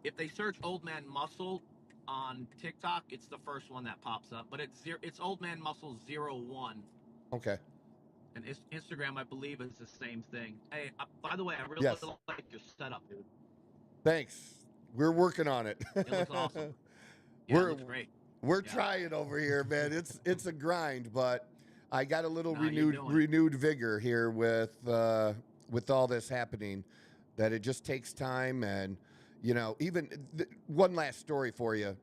If they search Old Man Muscle on TikTok, it's the first one that pops up, but it's Old Man Muscle 01.
Okay.
And Instagram, I believe, is the same thing. Hey, by the way, I really like your setup, dude.
Thanks. We're working on it.
It looks awesome. Yeah, it looks great.
We're trying over here, man. It's a grind, but I got a little renewed vigor here with all this happening. That it just takes time, and even one last story for you.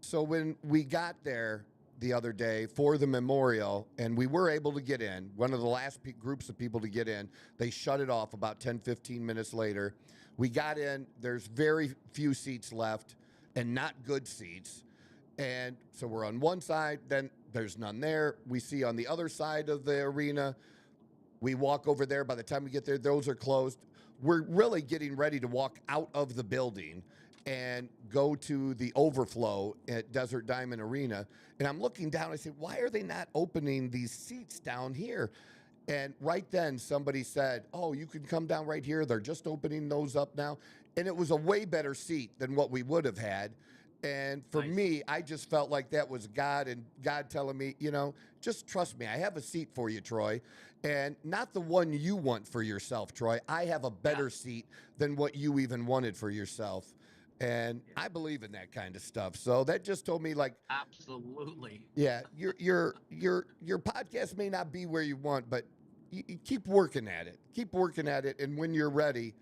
So when we got there the other day for the memorial, and we were able to get in, one of the last groups of people to get in, they shut it off about 10, 15 minutes later. We got in, there's very few seats left, and not good seats. And so we're on one side, then there's none there. We see on the other side of the arena, we walk over there. By the time we get there, those are closed. We're really getting ready to walk out of the building, and go to the overflow at Desert Diamond Arena. And I'm looking down. I said, why are they not opening these seats down here? And right then somebody said, oh, you can come down right here. They're just opening those up now. And it was a way better seat than what we would have had. And for me, I just felt like that was God, and God telling me, just trust me. I have a seat for you, Troy, and not the one you want for yourself, Troy. I have a better seat than what you even wanted for yourself. And I believe in that kind of stuff. So that just told me, like,
absolutely.
Yeah, your podcast may not be where you want, but you keep working at it. Keep working at it, and when you're ready,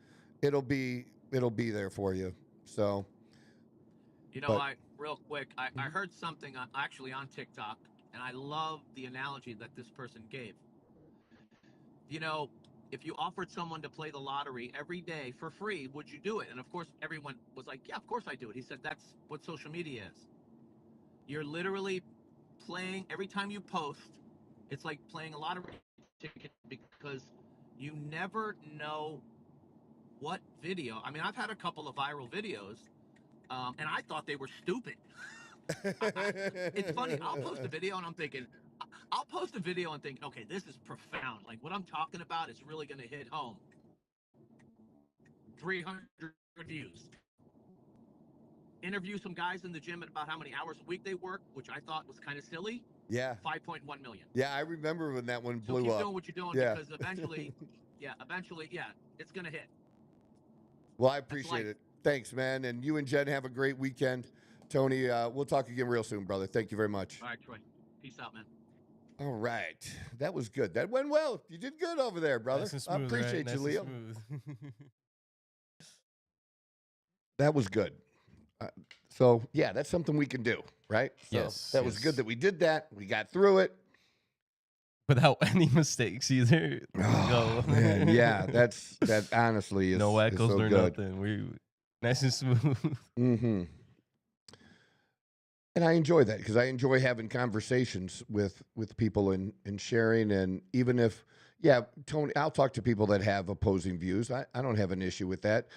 it'll be there for you. So,
real quick, I heard something actually on TikTok, and I love the analogy that this person gave. If you offered someone to play the lottery every day for free, would you do it? And of course, everyone was like, yeah, of course I do it. He said, that's what social media is. You're literally playing, every time you post, it's like playing a lottery ticket, because you never know what video. I mean, I've had a couple of viral videos, and I thought they were stupid. It's funny. I'll post a video and I'm thinking, okay, this is profound. Like, what I'm talking about is really going to hit home. 300 views. Interview some guys in the gym about how many hours a week they work, which I thought was kind of silly.
Yeah.
5.1 million.
Yeah, I remember when that one blew
keep
up.
Doing what you're doing, because eventually, it's going to hit.
Well, I appreciate it. Thanks, man. And you and Jen have a great weekend. Tony, we'll talk again real soon, brother. Thank you very much.
All right, Troy. Peace out, man.
All right. That was good. That went well. You did good over there, brother.
Nice and smooth,
I appreciate
right?
you,
Nice
Leo. That was good. So, yeah, that's something we can do, right? So
yes.
That was good that we did that. We got through it.
Without any mistakes either.
Oh, man, yeah, that honestly is
no echoes
so
or
good.
nothing. We nice and smooth.
Mm-hmm. And I enjoy that, because I enjoy having conversations with people and sharing. And even if, Tony, I'll talk to people that have opposing views. I don't have an issue with that.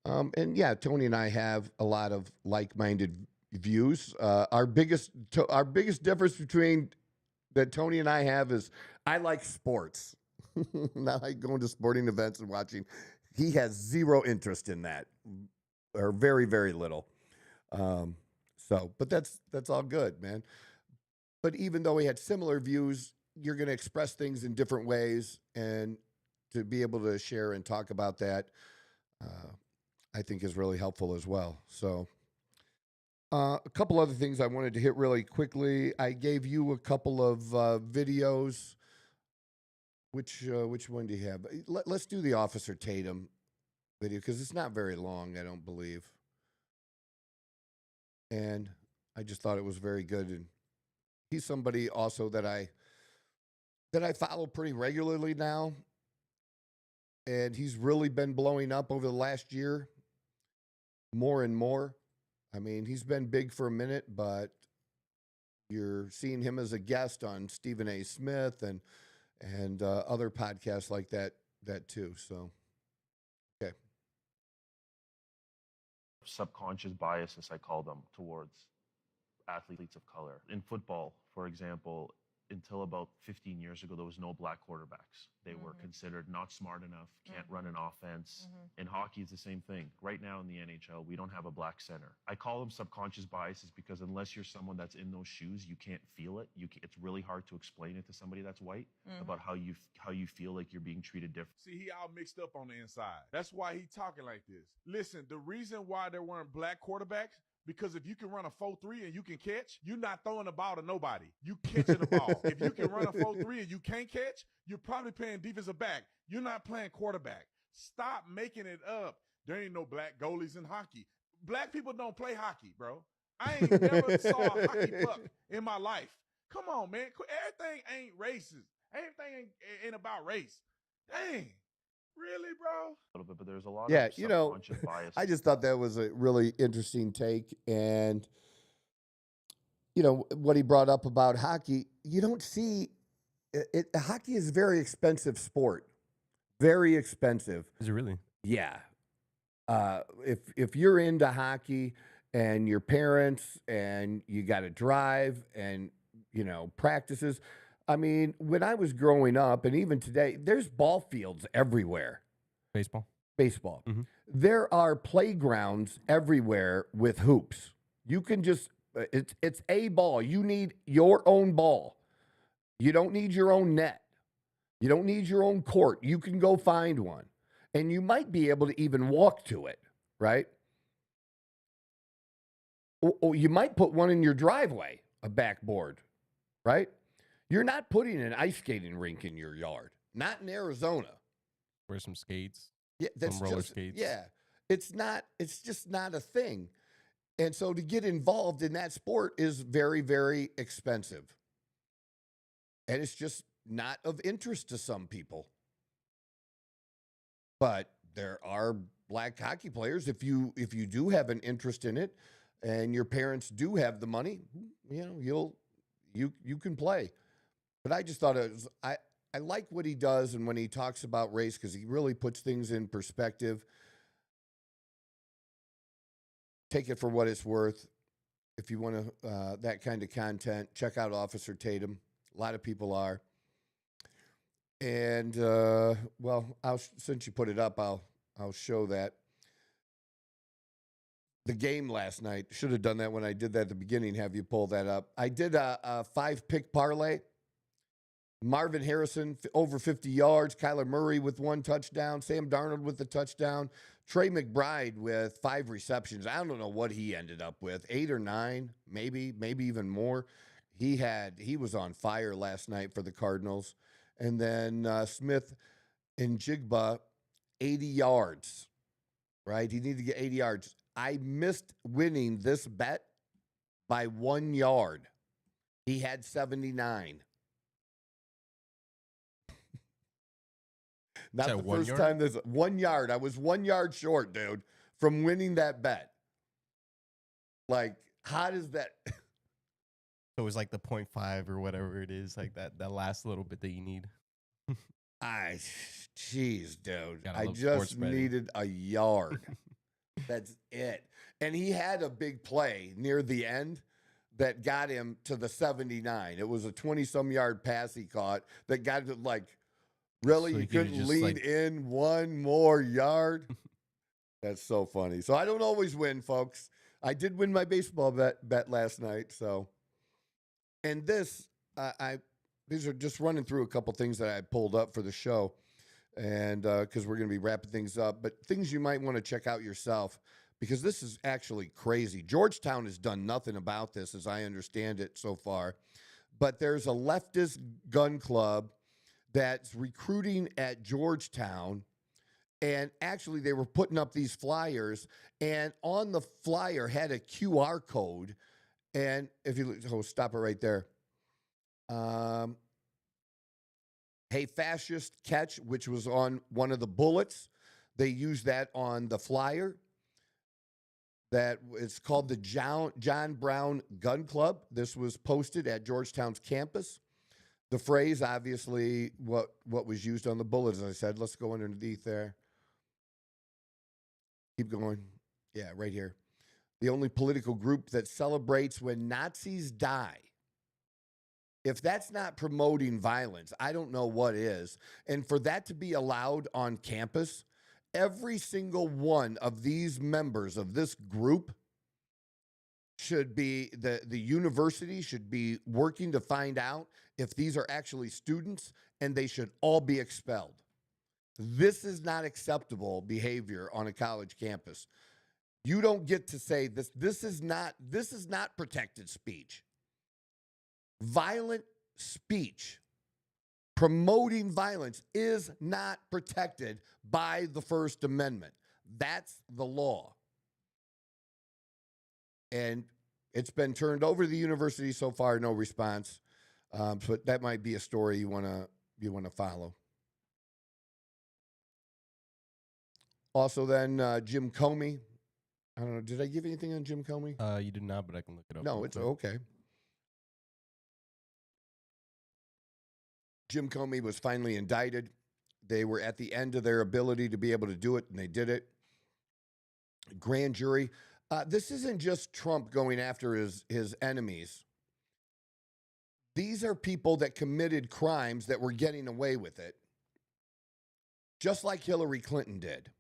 And yeah, Tony and I have a lot of like-minded views. Our biggest difference between that Tony and I have is I like sports. I like going to sporting events and watching. He has zero interest in that, or very, very little. But that's all good, man. But even though we had similar views, you're going to express things in different ways, and to be able to share and talk about that, I think is really helpful as well. So a couple other things I wanted to hit really quickly. I gave you a couple of videos. Which one do you have? Let's do the Officer Tatum video, because it's not very long, I don't believe. And I just thought it was very good. And he's somebody also that I follow pretty regularly now. And he's really been blowing up over the last year, more and more. I mean, he's been big for a minute, but you're seeing him as a guest on Stephen A. Smith and other podcasts like that too. So, okay.
Subconscious biases, I call them, towards athletes of color. In football, for example, until about 15 years ago, there was no black quarterbacks. They were considered not smart enough, can't run an offense. In hockey, it's the same thing. Right now in the NHL, we don't have a black center. I call them subconscious biases because unless you're someone that's in those shoes, you can't feel it. It's really hard to explain it to somebody that's white about how you feel like you're being treated different.
See, he all mixed up on the inside. That's why he talking like this. Listen, the reason why there weren't black quarterbacks, because if you can run a 4.3 and you can catch, you're not throwing the ball to nobody. You catching the ball. If you can run a 4.3 and you can't catch, you're probably playing defensive back. You're not playing quarterback. Stop making it up. There ain't no black goalies in hockey. Black people don't play hockey, bro. I ain't never saw a hockey puck in my life. Come on, man. Everything ain't racist. Everything ain't about race. Dang. Really, bro?
A little bit, but there's a lot
Yeah,
of subconscious bias.
I just thought that was a really interesting take. And, what he brought up about hockey, you don't see it. Hockey is a very expensive sport. Very expensive.
Is it really?
Yeah. If you're into hockey and your parents and you got to drive and practices. I mean, when I was growing up and even today, there's ball fields everywhere.
Baseball.
Mm-hmm. There are playgrounds everywhere with hoops. You can just it's a ball. You need your own ball. You don't need your own net. You don't need your own court. You can go find one. And you might be able to even walk to it, right? Or you might put one in your driveway, a backboard, right? You're not putting an ice skating rink in your yard. Not in Arizona.
Wear some skates.
Yeah, that's
some roller skates.
Yeah. It's just not a thing. And so to get involved in that sport is very, very expensive. And it's just not of interest to some people. But there are black hockey players. If you do have an interest in it and your parents do have the money, you can play. But I just thought I like what he does and when he talks about race because he really puts things in perspective. Take it for what it's worth. If you want that kind of content, check out Officer Tatum. A lot of people are. And since you put it up, I'll show that. The game last night, should have done that when I did that at the beginning, have you pull that up. I did a 5-pick parlay. Marvin Harrison, over 50 yards. Kyler Murray with 1 touchdown. Sam Darnold with the touchdown. Trey McBride with 5 receptions. I don't know what he ended up with, 8 or 9, maybe even more. He was on fire last night for the Cardinals. And then Smith and Jigba, 80 yards, right? He needed to get 80 yards. I missed winning this bet by 1 yard. He had 79. Not the first time there's 1 yard. I was 1 yard short, dude, from winning that bet. Like, how does that?
So it was like the 0.5 or whatever it is, like that last little bit that you need.
Jeez, dude. I just needed a yard. That's it. And he had a big play near the end that got him to the 79. It was a 20-some yard pass he caught that got it like, really? So you couldn't lean in 1 more yard? That's so funny. So I don't always win, folks. I did win my baseball bet last night. So, and this, these are just running through a couple things that I pulled up for the show, and because we're going to be wrapping things up, but things you might want to check out yourself because this is actually crazy. Georgetown has done nothing about this, as I understand it so far, but there's a leftist gun club that's recruiting at Georgetown. And actually, they were putting up these flyers, and on the flyer had a QR code. And if you stop it right there. Hey, fascist catch, which was on one of the bullets. They used that on the flyer. That it's called the John Brown Gun Club. This was posted at Georgetown's campus. The phrase, obviously, what was used on the bullet, as I said. Let's go underneath there. Keep going. Yeah, right here. The only political group that celebrates when Nazis die. If that's not promoting violence, I don't know what is. And for that to be allowed on campus, every single one of these members of this group should be, the university should be working to find out if these are actually students, and they should all be expelled. This is not acceptable behavior on a college campus. You don't get to say this. This is not protected speech. Violent speech, promoting violence is not protected by the First Amendment. That's the law. And it's been turned over to the university so far, no response. But that might be a story you want to follow. Also, then Jim Comey. I don't know. Did I give anything on Jim Comey?
You did not, but I can look it up.
No, it's okay. Jim Comey was finally indicted. They were at the end of their ability to be able to do it, and they did it. grand jury. This isn't just Trump going after his enemies. These are people that committed crimes that were getting away with it, just like Hillary Clinton did.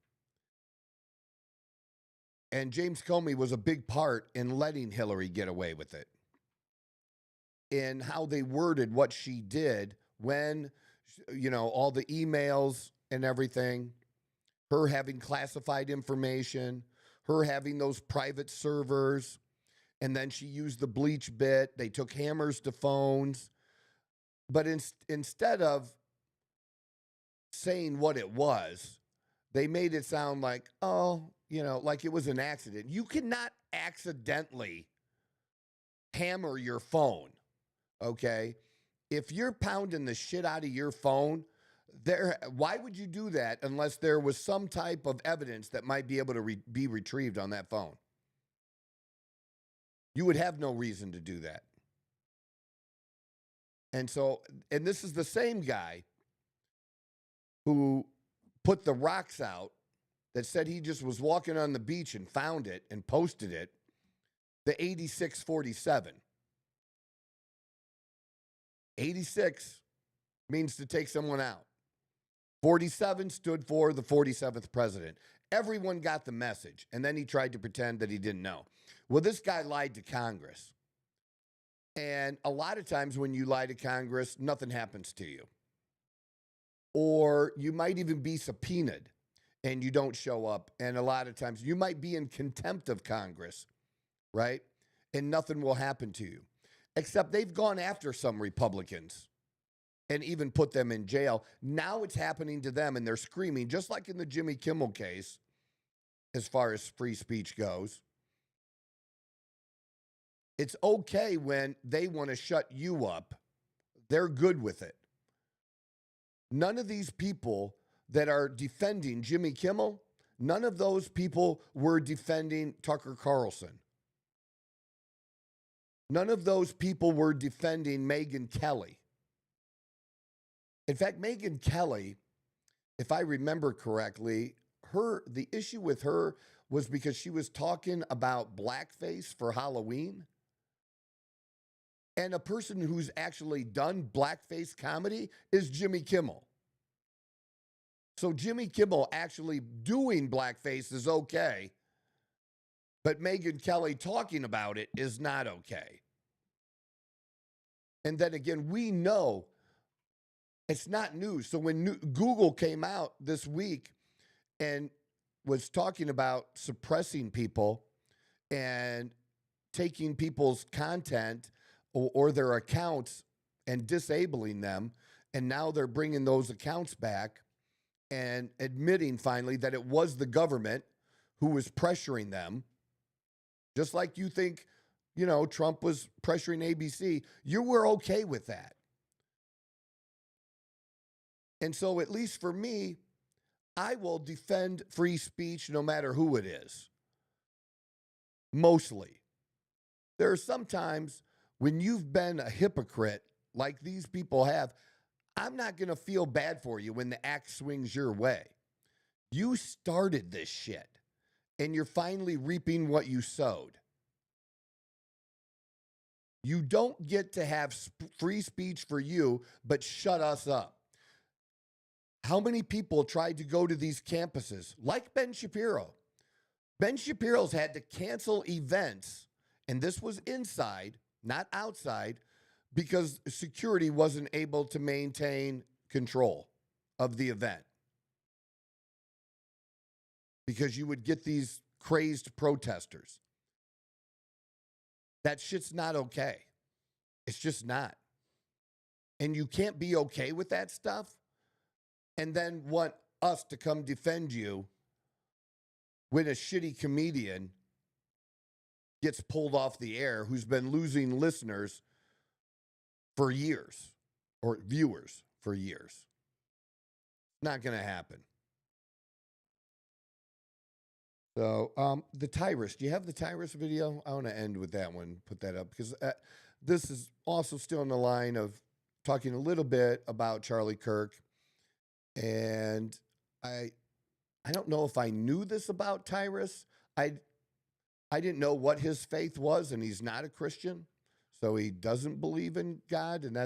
And James Comey was a big part in letting Hillary get away with it, in how they worded what she did when, all the emails and everything, her having classified information, her having those private servers, and then she used the bleach bit. They took hammers to phones. But instead of saying what it was, they made it sound like, like it was an accident. You cannot accidentally hammer your phone, okay? If you're pounding the shit out of your phone, why would you do that unless there was some type of evidence that might be able to be retrieved on that phone? You would have no reason to do that. And this is the same guy who put the rocks out that said he just was walking on the beach and found it and posted it, the 8647. 86 means to take someone out. 47 stood for the 47th president. Everyone got the message, and then he tried to pretend that he didn't know. Well, this guy lied to Congress. And a lot of times when you lie to Congress, nothing happens to you. Or you might even be subpoenaed and you don't show up. And a lot of times you might be in contempt of Congress, right? And nothing will happen to you. Except they've gone after some Republicans and even put them in jail. Now it's happening to them and they're screaming, just like in the Jimmy Kimmel case, as far as free speech goes. It's okay when they want to shut you up. They're good with it. None of these people that are defending Jimmy Kimmel, none of those people were defending Tucker Carlson. None of those people were defending Megyn Kelly. In fact, Megyn Kelly, if I remember correctly, the issue with her was because she was talking about blackface for Halloween. And a person who's actually done blackface comedy is Jimmy Kimmel. So Jimmy Kimmel actually doing blackface is okay, but Megyn Kelly talking about it is not okay. And then again, we know it's not news. So when Google came out this week and was talking about suppressing people and taking people's content or their accounts and disabling them, and now they're bringing those accounts back and admitting finally that it was the government who was pressuring them, just like you think, Trump was pressuring ABC. You were okay with that. And so at least for me, I will defend free speech no matter who it is. Mostly. There are some times when you've been a hypocrite like these people have, I'm not going to feel bad for you when the axe swings your way. You started this shit, and you're finally reaping what you sowed. You don't get to have free speech for you, but shut us up. How many people tried to go to these campuses, like Ben Shapiro? Ben Shapiro's had to cancel events, and this was inside, not outside, because security wasn't able to maintain control of the event. Because you would get these crazed protesters. That shit's not okay. It's just not. And you can't be okay with that stuff and then want us to come defend you when a shitty comedian gets pulled off the air who's been losing listeners for years or viewers for years. Not going to happen. So the Tyrus, do you have the Tyrus video? I want to end with that one, put that up, because this is also still in the line of talking a little bit about Charlie Kirk. And I don't know if I knew this about Tyrus. I didn't know what his faith was, and he's not a Christian, so he doesn't believe in God, and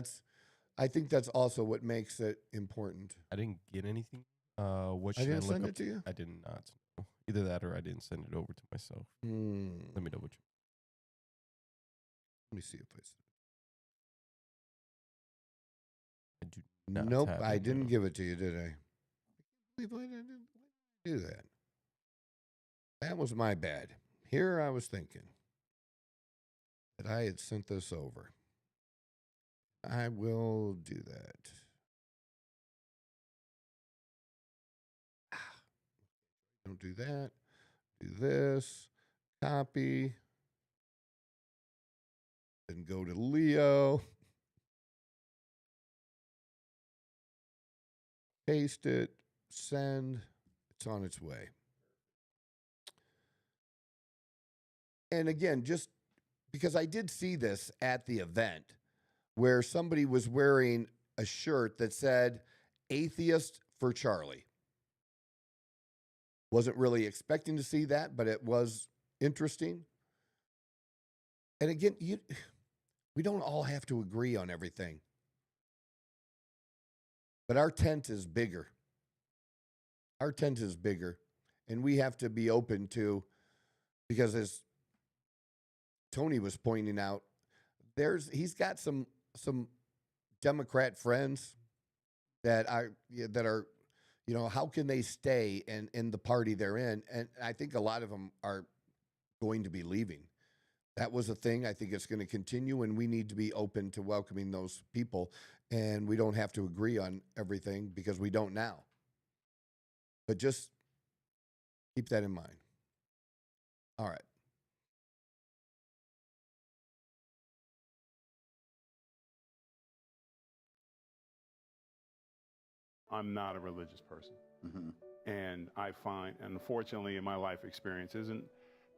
I think that's also what makes it important.
I didn't get anything. What
I
should I
didn't
look
send
up?
it to you?
I did not. Either that or I didn't send it over to myself. Let me double check.
Let me see if I sent
I do not.
Nope,
have
I
it,
didn't
no.
give it to you, did I? I can't believe I didn't do that. That was my bad. Here I was thinking that I had sent this over. I will do that. Don't do that. Do this. Copy. Then go to Leo. Paste it. Send. It's on its way. And again, just because I did see this at the event where somebody was wearing a shirt that said "Atheist for Charlie." Wasn't really expecting to see that, but it was interesting. And again, we don't all have to agree on everything. But our tent is bigger. Our tent is bigger. And we have to be open to, because as Tony was pointing out, he's got some Democrat friends that are, how can they stay in the party they're in? And I think a lot of them are going to be leaving. That was a thing. I think it's going to continue, and we need to be open to welcoming those people. And we don't have to agree on everything because we don't now. But just keep that in mind. All right.
I'm not a religious person. And I find, unfortunately, in my life experience, isn't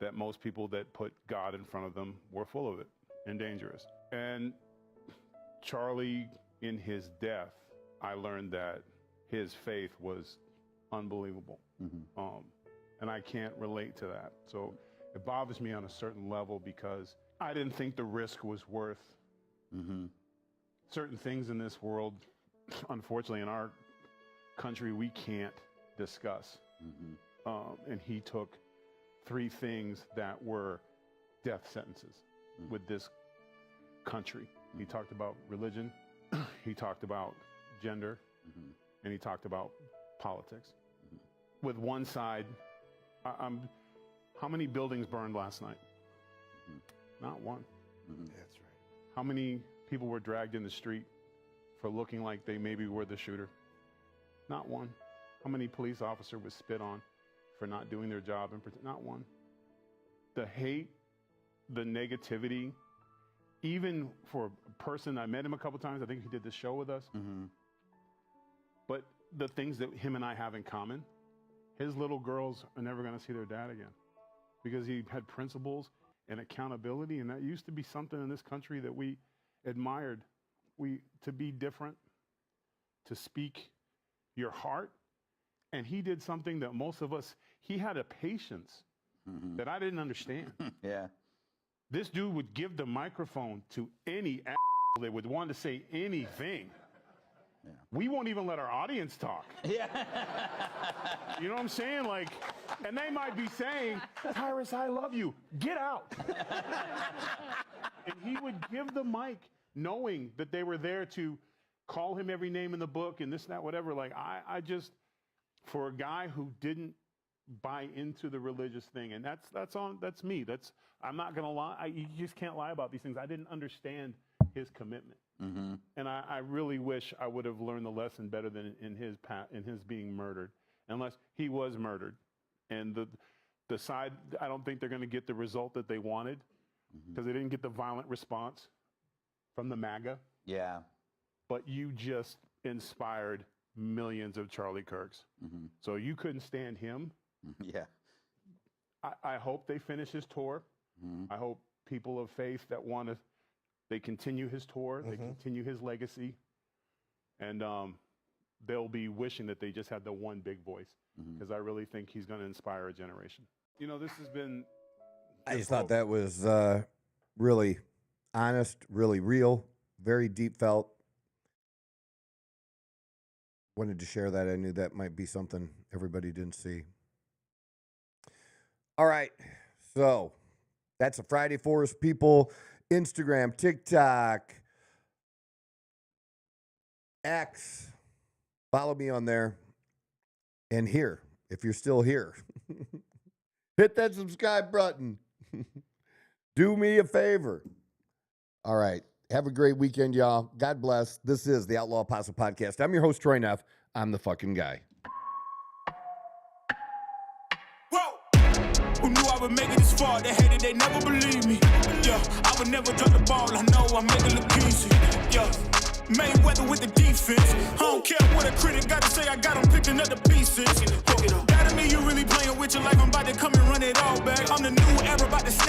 that most people that put God in front of them were full of it and dangerous. And Charlie, in his death, I learned that his faith was unbelievable. And I can't relate to that. So it bothers me on a certain level because I didn't think the risk was worth certain things in this world. Unfortunately, in our country, we can't discuss. And he took 3 things that were death sentences with this country. He talked about religion, he talked about gender, and he talked about politics. With one side, how many buildings burned last night? Not one.
That's right.
How many people were dragged in the street for looking like they maybe were the shooter? Not one. How many police officer was spit on for not doing their job? Not one. The hate, the negativity, even for a person, I met him a couple times. I think he did this show with us. But the things that him and I have in common, his little girls are never going to see their dad again because he had principles and accountability. And that used to be something in this country that we admired. To be different, to speak your heart. And he did something that most of us, he had a patience that I didn't understand.
Yeah.
This dude would give the microphone to any that would want to say anything.
Yeah.
We won't even let our audience talk.
Yeah.
You know what I'm saying? Like, and they might be saying, Tyrus, I love you. Get out. And he would give the mic knowing that they were there to call him every name in the book and this, that, whatever. Like, I just, for a guy who didn't buy into the religious thing, and that's me. I'm not going to lie. You just can't lie about these things. I didn't understand his commitment. And I really wish I would have learned the lesson better than in his being murdered, unless he was murdered. And the side, I don't think they're going to get the result that they wanted because they didn't get the violent response from the MAGA.
Yeah.
But you just inspired millions of Charlie Kirks. So you couldn't stand him.
Yeah.
I hope they finish his tour. I hope people of faith that they continue his tour, they continue his legacy, and they'll be wishing that they just had the one big voice, because I really think he's going to inspire a generation. You know, this has been.
I just thought that was really honest, really real, very deep felt. Wanted to share that. I knew that might be something everybody didn't see. All right. So that's a Friday for us, people. Instagram, TikTok, X. Follow me on there. And here, if you're still here, hit that subscribe button. Do me a favor. All right. Have a great weekend, y'all. God bless. This is the Outlaw Apostle Podcast. I'm your host, Troy Neff. I'm the fucking guy.
Whoa! Who knew I would make it this far? They hated, they never believed me. Yeah, I would never drop the ball. I know I make it look easy. Yeah. Mayweather with the defense. I don't care what a critic got to say. I got them picking up the pieces. That to me, you really playing with your life. I'm about to come and run it all back. I'm the new era, about to snap.